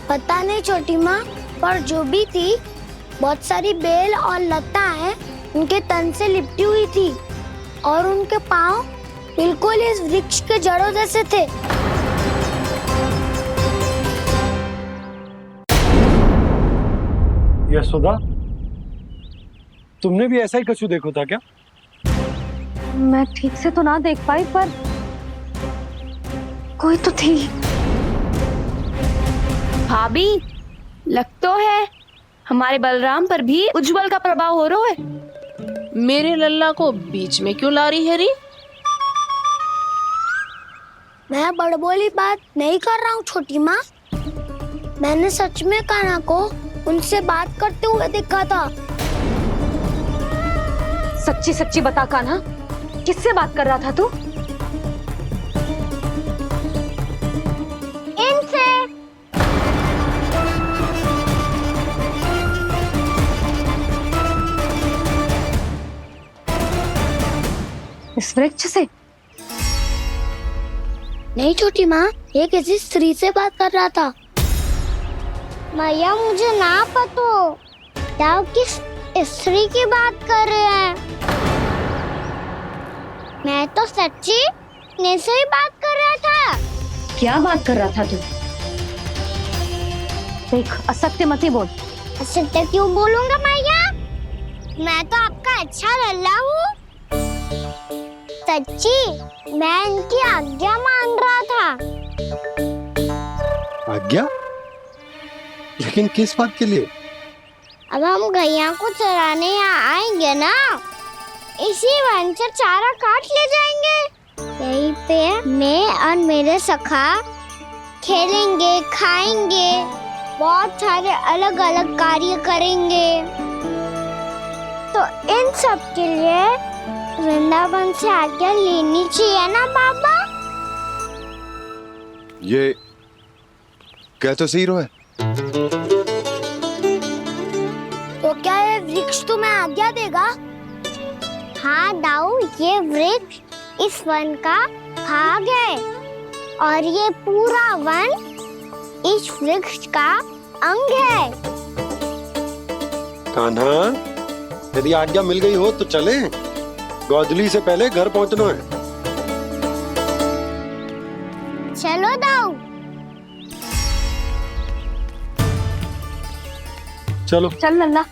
पता नहीं छोटी माँ, पर जो भी थी बहुत सारी बेल और लता है उनके तन से लिपटी हुई थी और उनके पाँव बिल्कुल इस वृक्ष के जड़ों जैसे थे। यशोदा, तुमने भी ऐसा ही कछु देखो था क्या? मैं ठीक से तो ना देख पाई, पर कोई तो थी। भाभी, लग तो है हमारे बलराम पर भी उज्जवल का प्रभाव हो रहा है। मेरे लल्ला को बीच में क्यों ला रही है री? मैं बड़बोली बात नहीं कर रहा हूँ छोटी माँ। मैंने सच में कान्हा को उनसे बात करते हुए देखा था। सच्ची सच्ची बता कान्हा, किससे बात कर रहा था तू? इनसे। इस वृक्ष से? नहीं छोटी माँ, ये किसी स्त्री से बात कर रहा था। मैया मुझे ना पतो, दाऊ किस स्त्री की बात कर रहे हैं? मैं तो सच्ची ने से ही बात कर रहा था। क्या बात कर रहा था तू? देख, असत्य मत ही बोल। असत्य क्यों बोलूंगा मैया? मैं तो आपका अच्छा लल्ला हूँ। सच्ची मैं इनकी आज्ञा मान रहा था। आज्ञा? लेकिन किस बात के लिए? अब हम गैया को चराने यहाँ आएंगे ना, इसी वन से चारा काट ले जाएंगे। यहीं पे मैं और मेरे सखा खेलेंगे, खाएंगे, बहुत सारे अलग अलग कार्य करेंगे। तो इन सब के लिए वृंदावन से आज्ञा लेनी चाहिए ना बाबा? ये कह तो सही रहा है। तो क्या ये वृक्ष तुम्हें आज्ञा देगा? हाँ दाऊ, ये वृक्ष इस वन का भाग है और ये पूरा वन इस वृक्ष का अंग है। कान्हा, यदि आज्ञा मिल गई हो तो चले। गोधली से पहले घर पहुंचना है। चलो दाऊ। चलो चल लल्ला।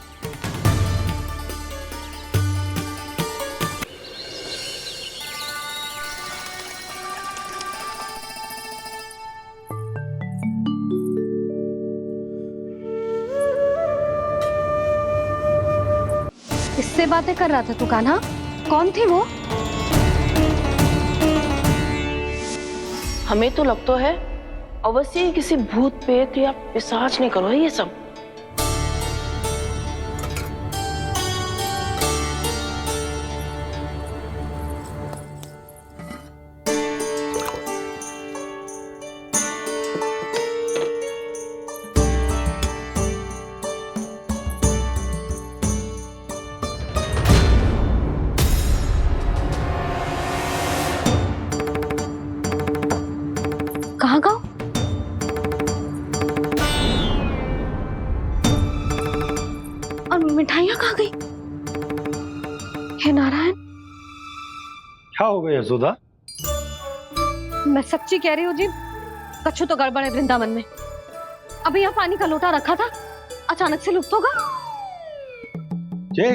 किससे बातें कर रहा था तू कान्हा? कौन थे वो? हमें तो लगता है अवश्य ही किसी भूत प्रेत या पिशाच ने करो है ये सब। कहाँ का? और मिठाइयाँ कहाँ गई? हे नारायण! क्या हो गया यशोदा? मैं सच्ची कह रही हूँ जी, कछु तो गड़बड़ है वृंदावन में। अभी यहाँ पानी का लोटा रखा था, अचानक से लुप्त होगा। जे?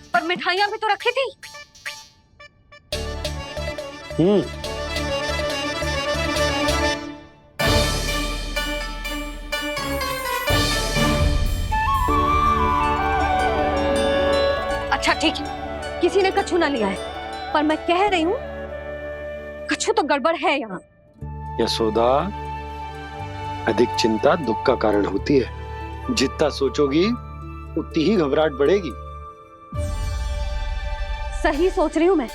पर मिठाइयाँ भी तो रखी थी। अच्छा ठीक है, किसी ने कछु ना लिया है, पर मैं कह रही हूँ कछु तो गड़बड़ है यहाँ। यशोदा, अधिक चिंता दुख का कारण होती है। जितना सोचोगी उतनी ही घबराहट बढ़ेगी। सही सोच रही हूँ मैं।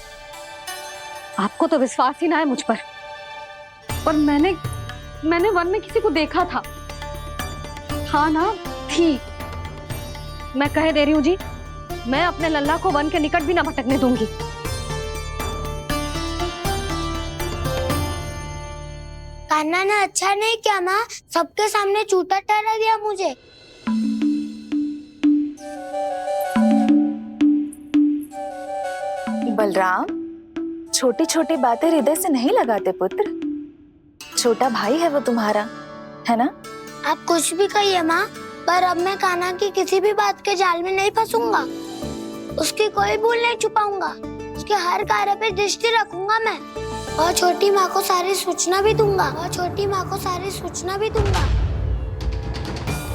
आपको तो विश्वास ही ना है मुझ पर मैंने वन में किसी को देखा था। हाँ ना, थी। मैं कह दे रही हूँ जी, मैं अपने लल्ला को वन के निकट भी ना भटकने दूंगी। कान्हा ने अच्छा नहीं किया माँ, सबके सामने झूठा ठहरा दिया मुझे। बलराम, छोटी छोटी बातें हृदय से नहीं लगाते पुत्र। छोटा भाई है वो तुम्हारा, है ना? आप कुछ भी कहिए माँ, पर अब मैं कान्हा की किसी भी बात के जाल में नहीं फंसूंगा। उसकी कोई भूल नहीं छुपाऊंगा। उसके हर कार्य पे दृष्टि रखूंगा मैं, और छोटी माँ को सारी सूचना भी दूंगा।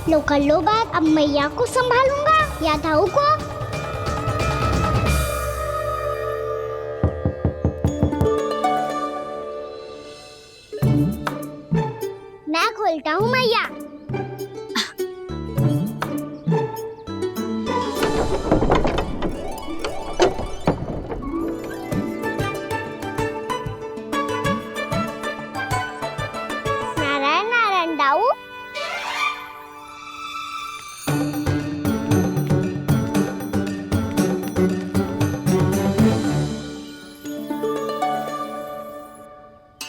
लो कर लो बात, अब मैया को संभालूंगा या दाऊ को। मैं खोलता हूँ मैया। नारायण नारायण दाऊ।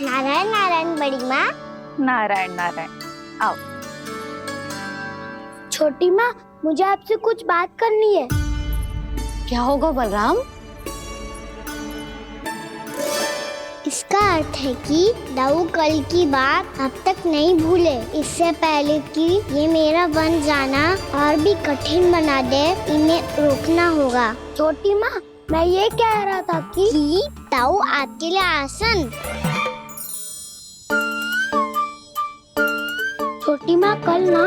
नारायण नारायण बड़ी माँ। नारायण नारायण, आओ। छोटी माँ, मुझे आपसे कुछ बात करनी है। क्या होगा बलराम? इसका अर्थ है कि दाऊ कल की बात अब तक नहीं भूले। इससे पहले कि ये मेरा वन जाना और भी कठिन बना दे, इन्हें रोकना होगा। छोटी माँ, मैं ये कह रहा था कि दाऊ आपके लिए आसन। छोटी माँ, कल ना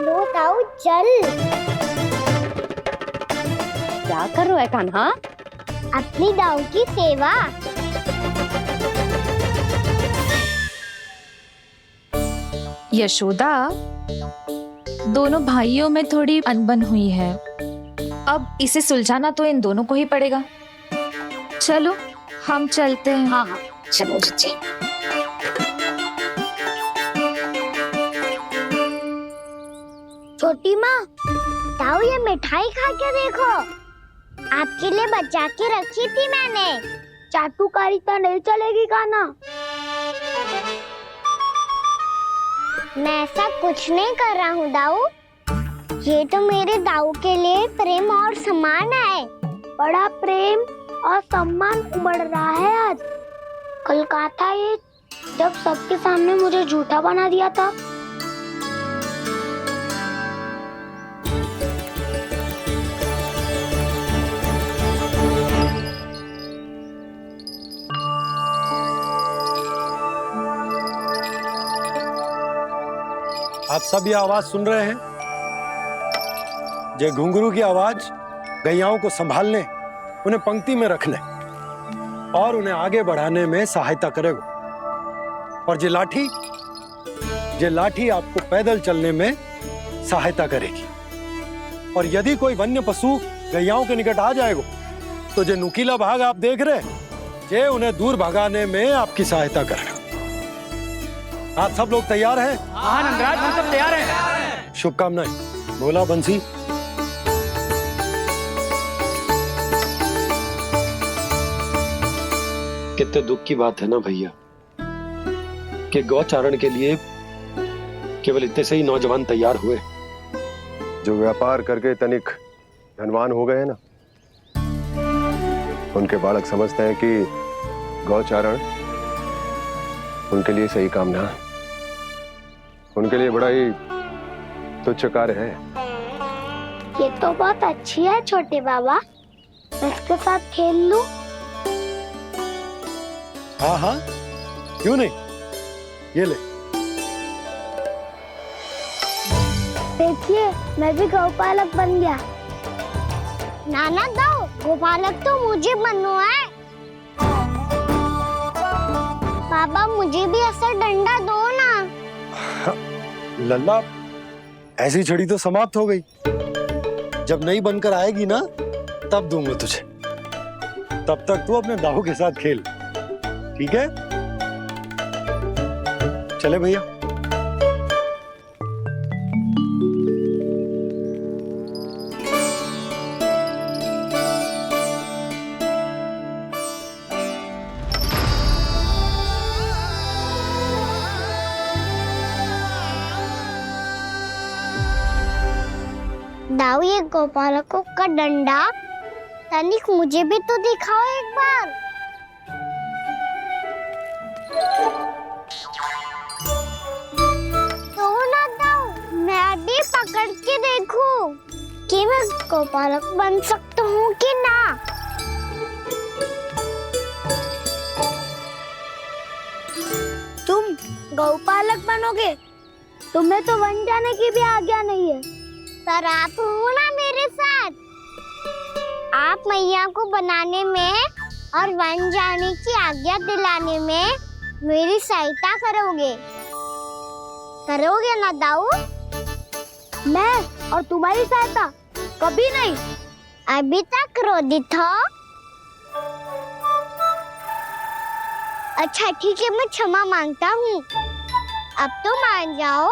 लो दाऊ चल। क्या कर रहा है कान्हा? अपनी दाऊ की सेवा। यशोदा, दोनों भाइयों में थोड़ी अनबन हुई है। अब इसे सुलझाना तो इन दोनों को ही पड़ेगा। चलो हम चलते हैं। हाँ हाँ, चलो बच्चे। छोटी माँ, दाऊ ये मिठाई खा के देखो। आपके लिए बचा के रखी थी मैंने। चाटुकारिता नहीं चलेगी कान्हा। मैं ऐसा कुछ नहीं कर रहा हूँ दाऊ। ये तो मेरे दाऊ के लिए प्रेम और सम्मान है। बड़ा प्रेम और सम्मान उमड़ रहा है आज। कल कहा था ये, जब सबके सामने मुझे झूठा बना दिया था। आप सब ये आवाज सुन रहे हैं? ये घुंघरू की आवाज गैयाओं को संभालने, उन्हें पंक्ति में रखने और उन्हें आगे बढ़ाने में सहायता करेगा। और ये लाठी आपको पैदल चलने में सहायता करेगी। और यदि कोई वन्य पशु गैयाओं के निकट आ जाएगा तो जो नुकीला भाग आप देख रहे हैं, ये उन्हें दूर भगाने में आपकी सहायता करेगा। आप सब लोग तैयार हैं? हाँ नंदराज, हम सब तैयार हैं। शुभकामनाएं। बोला बंसी। कितने दुख की बात है ना भैया कि गौचारण के लिए केवल इतने से ही नौजवान तैयार हुए। जो व्यापार करके तनिक धनवान हो गए हैं ना, उनके बालक समझते हैं कि गौचारण उनके लिए सही काम ना है। उनके लिए बड़ा ही तुच्छ कार्य है। ये तो बहुत अच्छी है छोटे बाबा, मैं इसके साथ खेल लूं? हाँ हाँ, क्यों नहीं। ये ले। देखिए, मैं भी गौपालक बन गया। नाना दाऊ, गौपालक तो मुझे बनना है। बाबा, मुझे भी ऐसा डंडा दो ना। लल्ला, ऐसी छड़ी तो समाप्त हो गई। जब नई बनकर आएगी ना, तब दूंगा तुझे। तब तक तू अपने दाऊ के साथ खेल, ठीक है? चले भैया। दाऊ, ये गोपालकों का डंडा तनिक मुझे भी तो दिखाओ एक बार। तो ना दाऊ, मैं भी पकड़ के देखूं कि मैं गोपालक बन सकता हूँ कि ना। तुम गौपालक बनोगे? तुम्हें तो वन जाने की भी आज्ञा नहीं है। पर आप हो ना मेरे साथ। आप मैया को बनाने में और वन जाने की आज्ञा दिलाने में मेरी सहायता करोगे ना दाऊ? मैं और तुम्हारी सहायता कभी नहीं। अभी तक क्रोधित हो? अच्छा ठीक है, मैं क्षमा मांगता हूँ। अब तो मान जाओ।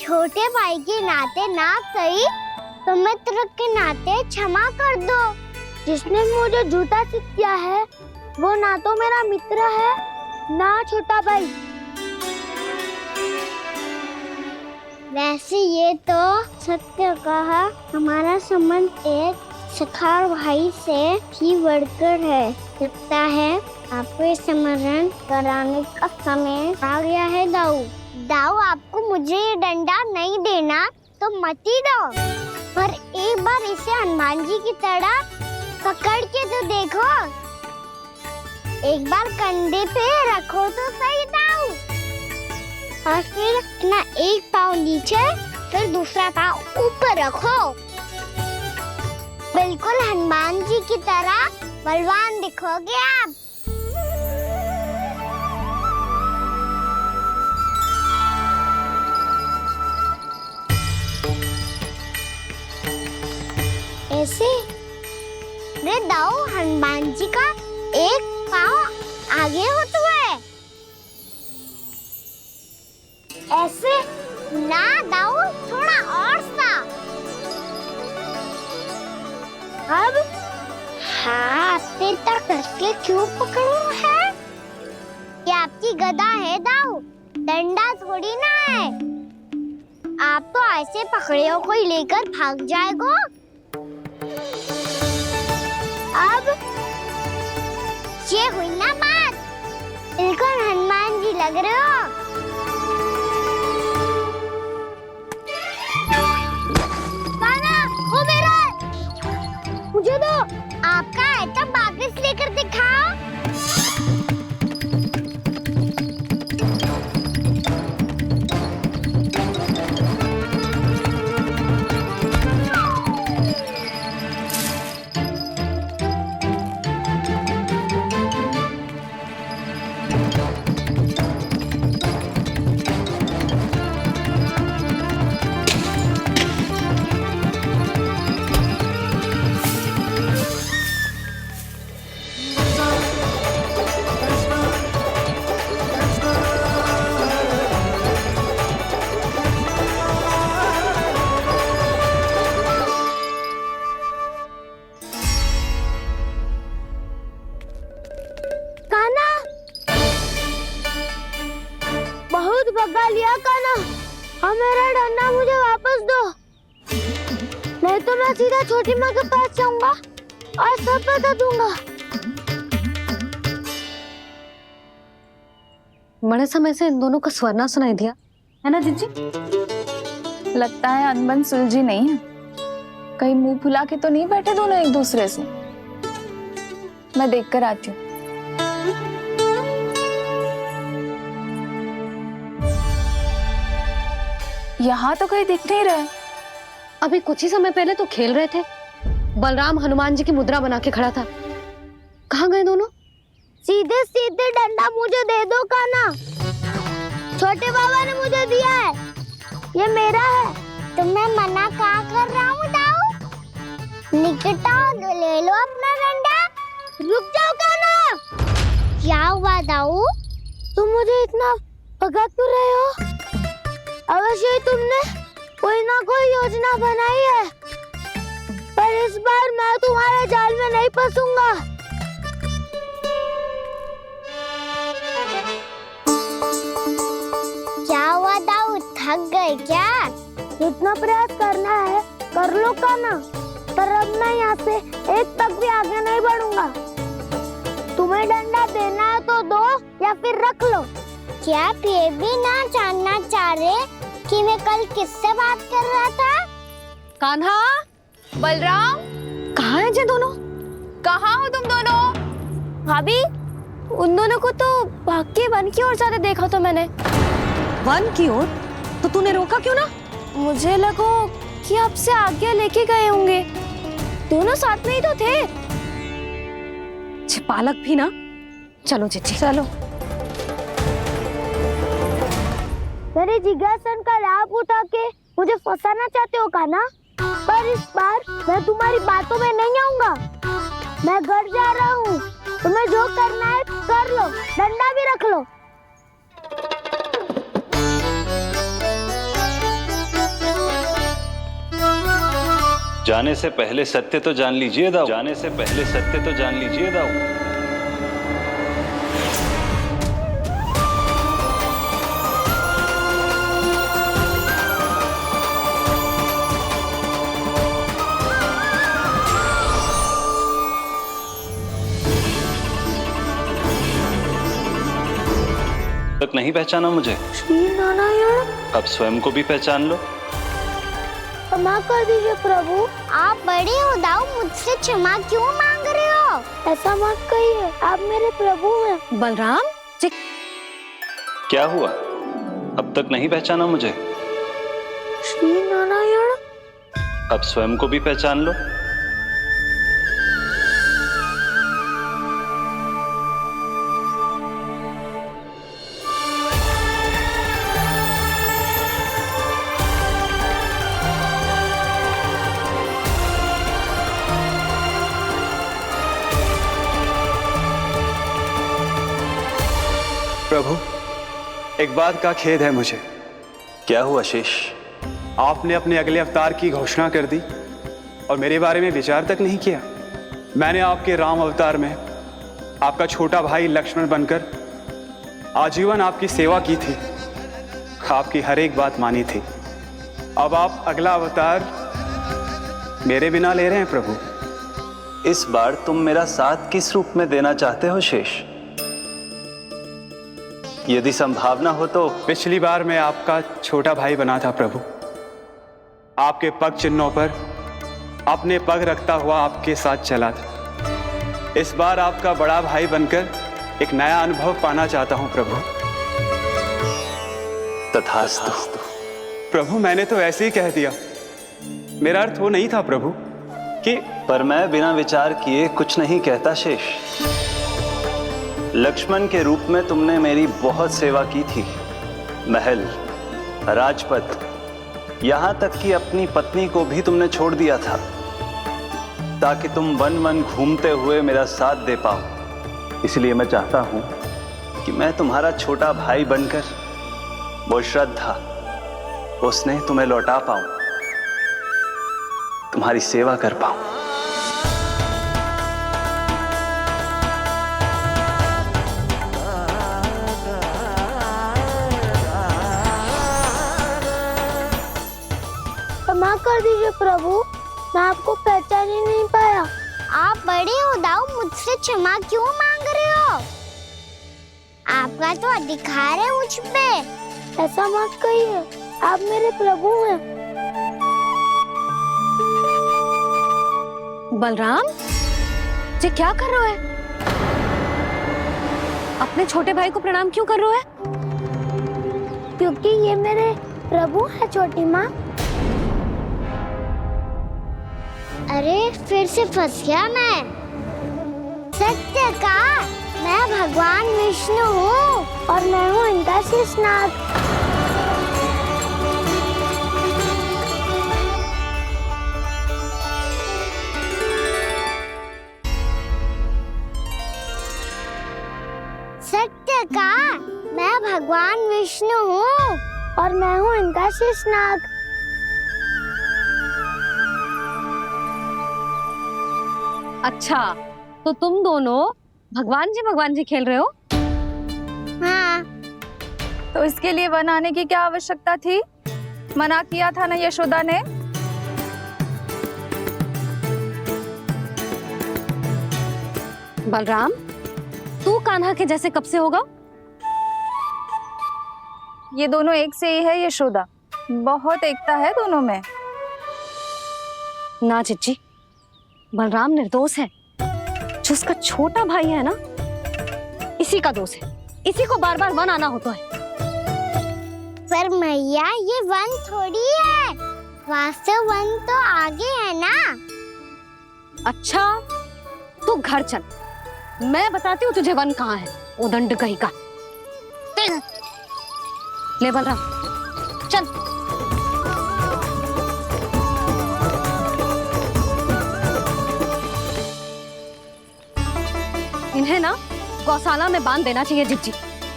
छोटे भाई के नाते ना सही तो मित्र के नाते क्षमा कर दो। जिसने मुझे झूठा सिद्ध किया है वो ना तो मेरा मित्र है ना छोटा भाई। वैसे ये तो सत्य कहा, हमारा संबंध एक सखार भाई से भी बढ़कर है। लगता है आपको स्मरण कराने का समय आ गया है दाऊ। दाऊ, आपको मुझे ये डंडा नहीं देना तो मत ही दो, पर एक बार इसे हनुमान जी की तरह पकड़ के तो देखो। एक बार कंधे पे रखो तो सही दाऊ, और फिर अपना एक पाँव नीचे फिर दूसरा पाँव ऊपर रखो। बिल्कुल हनुमान जी की तरह बलवान दिखोगे आप। ऐसे रे दाऊ, हनुमान जी का एक पाँव आगे होता है। ऐसे ना दाऊ, थोड़ा और सा। अब हाथ पे तक कसके क्यों पकड़ो है? ये आपकी गदा है दाऊ, डंडा थोड़ी ना है। आप तो ऐसे पकड़े हो कोई लेकर भाग जाएगा। अब ये हुई ना बात, बिल्कुल हनुमान जी लग रहे हो। कान्हा, वो मेरा, मुझे दो। आपका आइटम वापस लेकर दिखाओ। बहुत भगा लिया कान्हा, अब मेरा डंडा मुझे वापस दो, नहीं तो मैं सीधा छोटी माँ के पास जाऊंगा और सब बता दूंगा। बड़े समय से इन दोनों का स्वर ना सुनाई दिया, है ना जीजी? लगता है अनबन सुलझी नहीं है। कहीं मुंह फुला के तो नहीं बैठे दोनों एक दूसरे से। मैं देखकर आती हूँ। यहाँ तो कहीं दिख नहीं रहा। अभी कुछ ही समय पहले तो खेल रहे थे। बलराम हनुमान जी की मुद्रा बना के खड़ा था। कहाँ गए दोनों? सीधे सीधे डंडा मुझे दे दो कान्हा, छोटे बाबा ने मुझे दिया है, ये मेरा है। तो मैं मना कहाँ कर रहा हूँ दाऊ? निकट आओ, ले लो अपना डंडा। रुक जाओ कान्हा। क्या हुआ दाऊ, तुम मुझे इतना भगा क्यों रहे हो? अवश्य ही तुमने कोई ना कोई योजना बनाई है, पर इस बार मैं तुम्हारे जाल में नहीं फंसूंगा। क्या हुआ दाऊ, थक गए क्या? जितना प्रयास करना है कर लो कान्हा, पर अब मैं यहाँ से एक तक भी आगे नहीं बढ़ूंगा। तुम्हें डंडा देना है तो दो या फिर रख लो। क्या आप ये भी ना जानना चाह रहे कि मैं कल किससे बात कर रहा था? कान्हा, बलराम, कहाँ हैं ये दोनों? कहाँ हो तुम दोनों? भाभी, उन दोनों को तो भाग के वन की ओर जाते देखा तो मैंने। वन की ओर? तो तूने रोका क्यों ना? मुझे लगा कि आपसे आगे लेके गए होंगे, दोनों साथ में ही तो थे। पालक भी ना। चलो जीजी, चलो। मेरे जिज्ञासन का लाभ उठा के मुझे फंसाना चाहते हो कान्हा, पर इस बार मैं तुम्हारी बातों में नहीं आऊंगा। मैं घर जा रहा हूँ, तुम्हें जो करना है कर लो, डंडा भी रख लो। जाने से पहले सत्य तो जान लीजिए दाऊ। जाने से पहले सत्य तो जान लीजिए दाऊ। तक नहीं पहचाना मुझे? श्री नारायण। अब स्वयं को भी पहचान लो। क्षमा कर दीजिए प्रभु। आप बड़े उदाऊ, मुझसे क्षमा क्यों मांग रहे हो? ऐसा मत कहिए, आप मेरे प्रभु हैं। बलराम जी, क्या हुआ? अब तक नहीं पहचाना मुझे? श्री नारायण। अब स्वयं को भी पहचान लो। प्रभु, एक बात का खेद है मुझे। क्या हुआ शेष? आपने अपने अगले अवतार की घोषणा कर दी और मेरे बारे में विचार तक नहीं किया। मैंने आपके राम अवतार में आपका छोटा भाई लक्ष्मण बनकर आजीवन आपकी सेवा की थी, आपकी हर एक बात मानी थी। अब आप अगला अवतार मेरे बिना ले रहे हैं प्रभु। इस बार तुम मेरा साथ किस रूप में देना चाहते हो शेष? यदि संभावना हो तो। पिछली बार मैं आपका छोटा भाई बना था प्रभु, आपके पग चिन्हों पर अपने पग रखता हुआ आपके साथ चला था। इस बार आपका बड़ा भाई बनकर एक नया अनुभव पाना चाहता हूं प्रभु। तथास्तु। प्रभु, मैंने तो ऐसे ही कह दिया, मेरा अर्थ वो नहीं था प्रभु कि। पर मैं बिना विचार किए कुछ नहीं कहता शेष। लक्ष्मण के रूप में तुमने मेरी बहुत सेवा की थी। महल, राजपथ, यहां तक कि अपनी पत्नी को भी तुमने छोड़ दिया था ताकि तुम वन वन घूमते हुए मेरा साथ दे पाओ। इसलिए मैं चाहता हूं कि मैं तुम्हारा छोटा भाई बनकर वो श्रद्धा, वो स्नेह तुम्हें लौटा पाऊं, तुम्हारी सेवा कर पाऊं। क्षमा कर दीजिए प्रभु, मैं आपको पहचान ही नहीं पाया। आप बड़े उदाऊ, मुझसे क्षमा क्यों मांग रहे हो? आपका तो अधिकार है मुझ पे। ऐसा मत कहिए, आप मेरे प्रभु हैं। बलराम जी, क्या कर रहे हो? अपने छोटे भाई को प्रणाम क्यों कर रहे हो? क्योंकि ये मेरे प्रभु है छोटी माँ। अरे फिर से फंस गया मैं। सत्य का, मैं भगवान विष्णु हूँ और मैं हूँ इनका शेषनाग। सत्य का, मैं भगवान विष्णु हूँ और मैं हूँ इनका शेषनाग। अच्छा, तो तुम दोनों भगवान जी खेल रहे हो? हाँ। तो इसके लिए वन आने की क्या आवश्यकता थी? मना किया था ना यशोदा ने? बलराम, तू कान्हा के जैसे कब से होगा? ये दोनों एक से ही है यशोदा, बहुत एकता है दोनों में। ना चिच्ची, बलराम निर्दोष है। जो उसका छोटा भाई है ना, इसी का दोष है। इसी को बार बार वन आना होता है। पर मैया, ये वन थोड़ी है, वास्तव वन तो आगे है ना। अच्छा, तू घर चल, मैं बताती हूँ तुझे वन कहाँ है। उदंड कहीं का। ले बलराम, चल। इन्हें ना गौशाला में बांध देना चाहिए जिज्जी,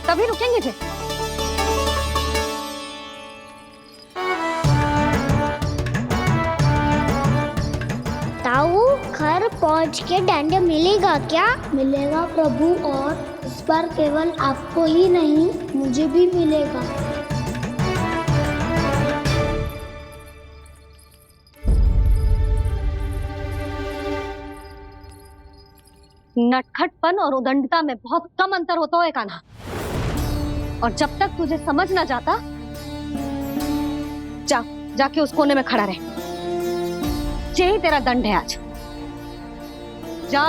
तभी रुकेंगे जे। ताऊ, घर पहुंच के दंड मिलेगा क्या? मिलेगा प्रभु, और इस बार केवल आपको ही नहीं, मुझे भी मिलेगा। नटखटपन और उदंडता में बहुत कम अंतर होता है कान्हा। और जब तक तुझे समझ ना जाता, जाके उस कोने में खड़ा रहे। यही तेरा दंड है आज। जा।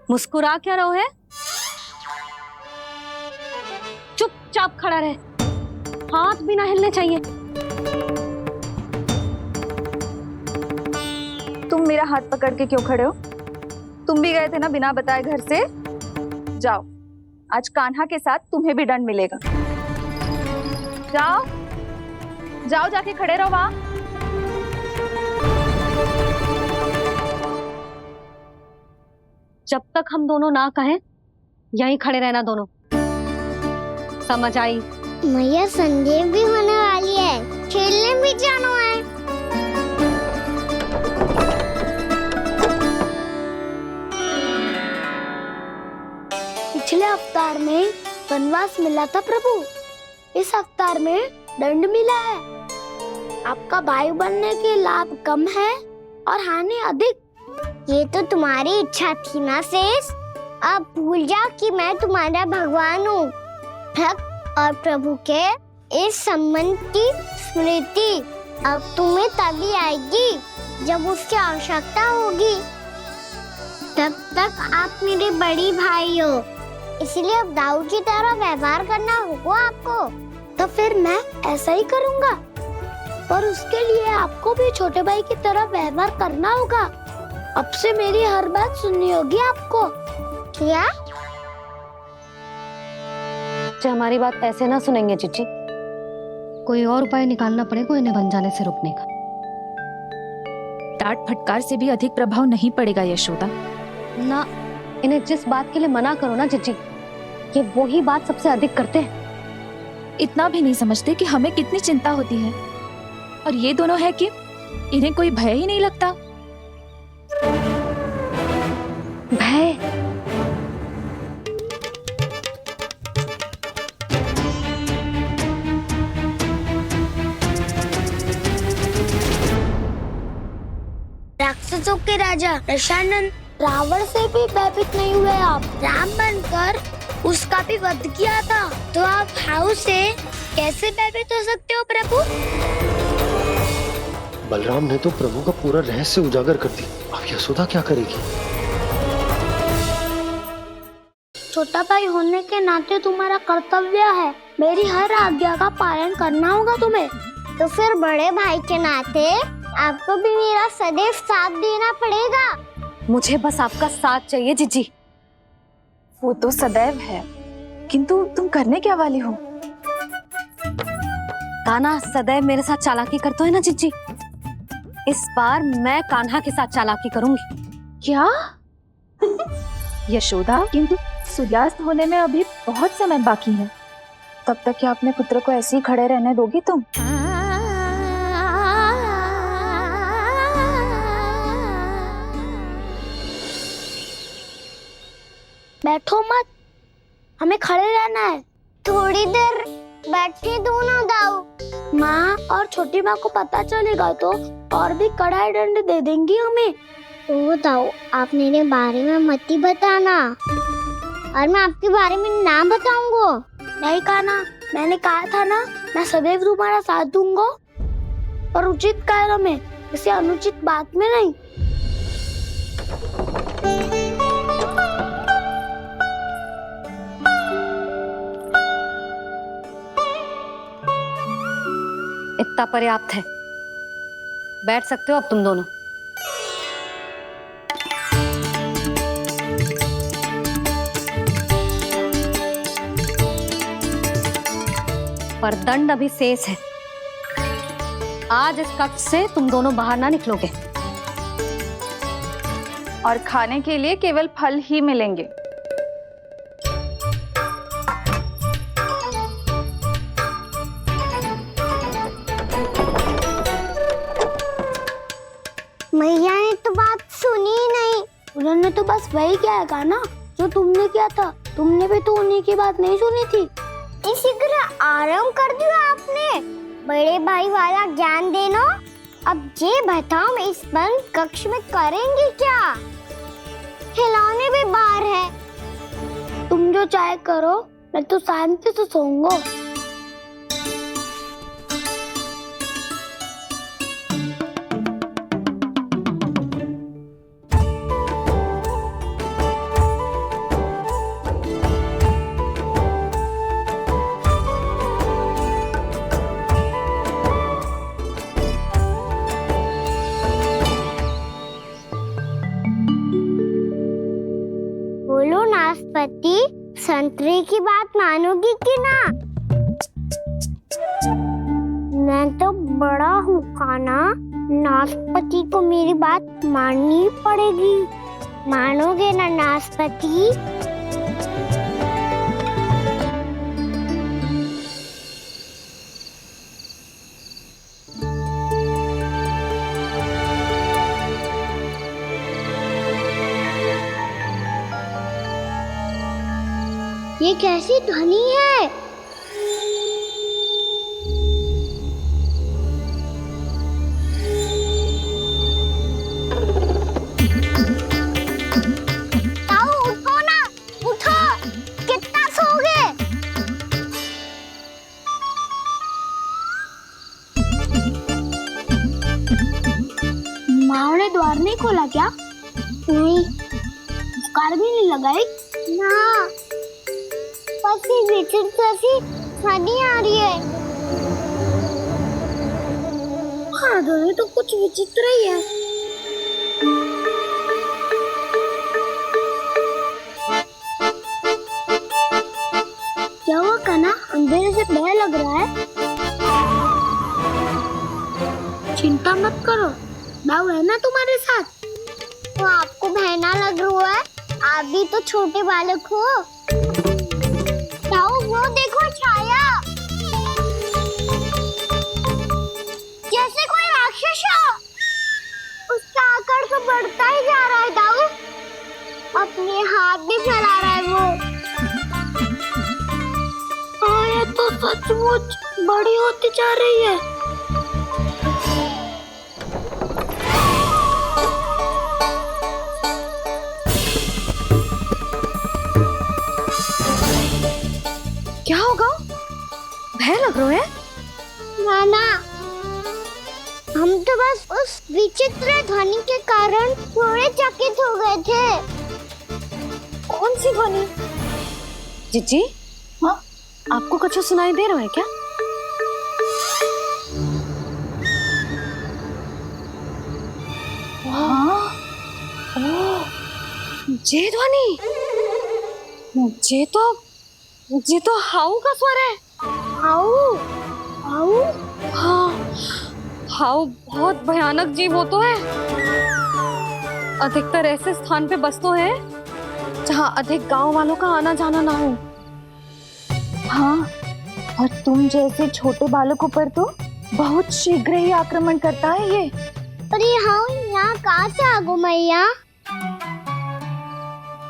मुस्कुरा क्या रहो है? चुपचाप खड़ा रहे, हाथ भी ना हिलने चाहिए। तुम मेरा हाथ पकड़ के क्यों खड़े हो? तुम भी गए थे ना बिना बताए घर से। जाओ, आज कान्हा के साथ तुम्हें भी दंड मिलेगा। जाओ जाओ, जाके खड़े रहो वहां। जब तक हम दोनों ना कहें, यहीं खड़े रहना दोनों। समझ आई? मैया संध्या भी होने वाली है, खेलने भी जाना है। पिछले अवतार में वनवास मिला था प्रभु, इस अवतार में दंड मिला है। आपका भाई बनने के लाभ कम है और हानि अधिक। ये तो तुम्हारी इच्छा थी ना शेष। अब भूल जा कि मैं तुम्हारा भगवान हूँ। भक्त और प्रभु के इस संबंध की स्मृति अब तुम्हें तभी आएगी जब उसकी आवश्यकता होगी। तब तक आप मेरे बड़ी भाई हो, इसलिए अब दाऊ की तरह व्यवहार करना होगा आपको। तो फिर मैं ऐसा ही करूँगा, पर उसके लिए आपको भी छोटे भाई की तरह व्यवहार करना होगा। अब से मेरी हर बात सुननी होगी आपको। क्या? हमारी बात ऐसे ना सुनेंगे चिच्ची। कोई और उपाय निकालना पड़ेगा इन्हें बन जाने से रोकने का। डांट फटकार से भी अधिक प्रभाव नहीं पड़ेगा यशोदा। ना, इन्हें जिस बात के लिए मना करो ना चिच्ची, ये वही बात सबसे अधिक करते हैं। इतना भी नहीं समझते कि हमें कितनी चिंता होती है, और ये दोनों है कि इन्हें कोई भय ही नहीं लगता। भय? राक्षसों के राजा दशानन रावण से भी भयभीत नहीं हुए आप। राम बनकर उसका भी वध किया था, तो आप हाउ से कैसे भयभीत हो सकते हो प्रभु? बलराम ने तो प्रभु का पूरा रहस्य उजागर कर दिया। अब यशोदा क्या करेगी? छोटा भाई होने के नाते तुम्हारा कर्तव्य है, मेरी हर आज्ञा का पालन करना होगा तुम्हें। तो फिर बड़े भाई के नाते आपको भी मेरा सदैव साथ देना पड़ेगा। मुझे बस आपका साथ चाहिए जीजी। वो तो सदैव है, किंतु तुम करने क्या वाली हो? कान्हा सदैव मेरे साथ चालाकी करते है ना जीजी। इस बार मैं कान्हा के साथ चालाकी करूंगी। क्या? यशोदा, किंतु सूर्यास्त होने में अभी बहुत समय बाकी है। तब तक क्या अपने पुत्र को ऐसे ही खड़े रहने दोगी तुम? बैठो मत, हमें खड़े रहना है। थोड़ी देर बैठे दो ना दाऊ। माँ और छोटी माँ को पता चलेगा तो और भी कड़ा दंड दे देंगी हमें। ओ दाऊ, आप मेरे बारे में मत ही बताना, और मैं आपके बारे में ना बताऊंगा। नहीं कान्हा, मैंने कहा था ना, मैं सदैव तुम्हारा साथ दूंगा, और उचित कार्य में, किसी अनुचित बात में नहीं। इतना पर्याप्त है, बैठ सकते हो अब तुम दोनों। पर दंड अभी शेष है। आज इस कक्ष से तुम दोनों बाहर ना निकलोगे, और खाने के लिए केवल फल ही मिलेंगे। मैया ने तो बात सुनी ही नहीं। उन्होंने तो बस वही कहा ना, जो तुमने किया था, तुमने भी तो उन्हीं की बात नहीं सुनी थी। इसी तरह आराम कर दिया आपने, बड़े भाई वाला ज्ञान देना। अब ये बताओ इस बंद कक्ष में करेंगे क्या? खिलौने भी बाहर है। तुम जो चाहे करो, मैं तो शांति से सोऊंगा। बोलो नाशपाती, संतरे की बात मानोगी कि ना? मैं तो बड़ा हूँ काना, नाशपाती को मेरी बात माननी पड़ेगी। मानोगे ना नाशपाती? ये कैसी ध्वनि है? ताऊ उठो ना, उठो, कितना सोओगे? माँ ने द्वार नहीं खोला क्या? नहीं। कार भी नहीं लगाई? ना, बस ये विचित्र सी ध्वनि आ रही है। हाँ, ध्वनि तो कुछ विचित्र ही है। क्या हुआ कान्हा, अंधेरे से डर लग रहा है? चिंता मत करो, दाऊ है ना तुम्हारे साथ। तो आपको बहना लग रहा है, आप भी तो छोटे बालक हो। ताऊ वो देखो छाया, जैसे कोई राक्षस हो। उसका आकार तो बढ़ता ही जा रहा है ताऊ, अपने हाथ भी फैला रहा है वो। हाँ, ये तो सचमुच बड़ी होती जा रही है। क्या होगा? भय लग रहा है? नाना, हम तो बस उस विचित्र ध्वनि के कारण थोड़े चकित हो गए थे। कौन सी ध्वनि? जीजी, हाँ, आपको कुछ सुनाई दे रहा है क्या? हाँ, ओह, ये ध्वनि, ये तो हाउ का स्वर है। हाउ? हाउ? हाँ, हाउ बहुत भयानक जीव हो तो है। अधिकतर ऐसे स्थान पे बसते हैं जहाँ अधिक गांव वालों का आना जाना ना हो। हाँ, और तुम जैसे छोटे बालकों पर तो बहुत शीघ्र ही आक्रमण करता है ये। पर ये हाउ यहाँ कहाँ से आ गो मैया?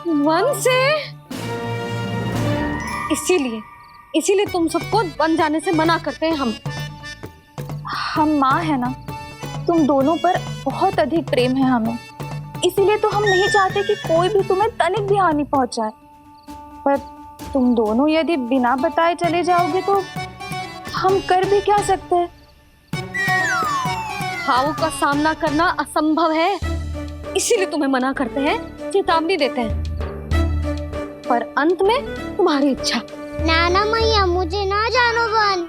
वन से। इसीलिए तुम सबको वन जाने से मना करते हैं हम माँ है ना, तुम दोनों पर बहुत अधिक प्रेम है हमें, इसीलिए तो हम नहीं चाहते कि कोई भी तुम्हें तनिक भी हानि पहुंचाए। पर तुम दोनों यदि बिना बताए चले जाओगे तो हम कर भी क्या सकते हैं? हाउ का सामना करना असंभव है, इसीलिए तुम्हें मना करते हैं, चेतावनी देते हैं। पर अंत में तुम्हारी इच्छा। नाना मैया, मुझे ना जानो वन।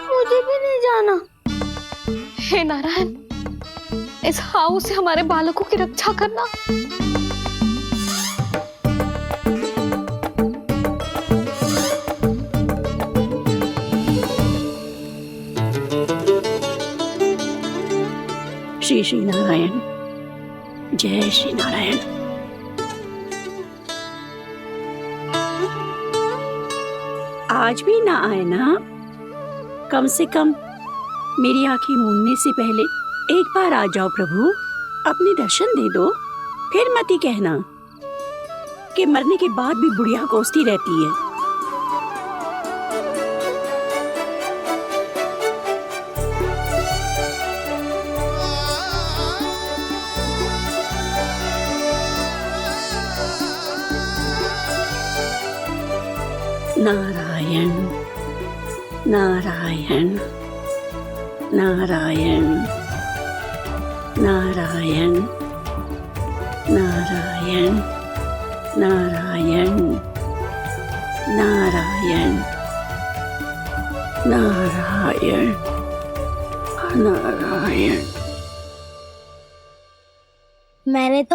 मुझे भी नहीं जाना। हे नारायण, इस हाउ से हमारे बालकों की रक्षा करना। श्री श्री नारायण, जय श्री नारायण। आज भी ना आए ना? कम से कम मेरी आंखें मूंदने से पहले एक बार आ जाओ प्रभु, अपने दर्शन दे दो, फिर मती कहना। आपके मरने के बाद भी बुढ़िया कोसती रहती है। नारायण नारायण नारायण नारायण नारायण नारायण नारायण नारायण नारायण। मैंने तो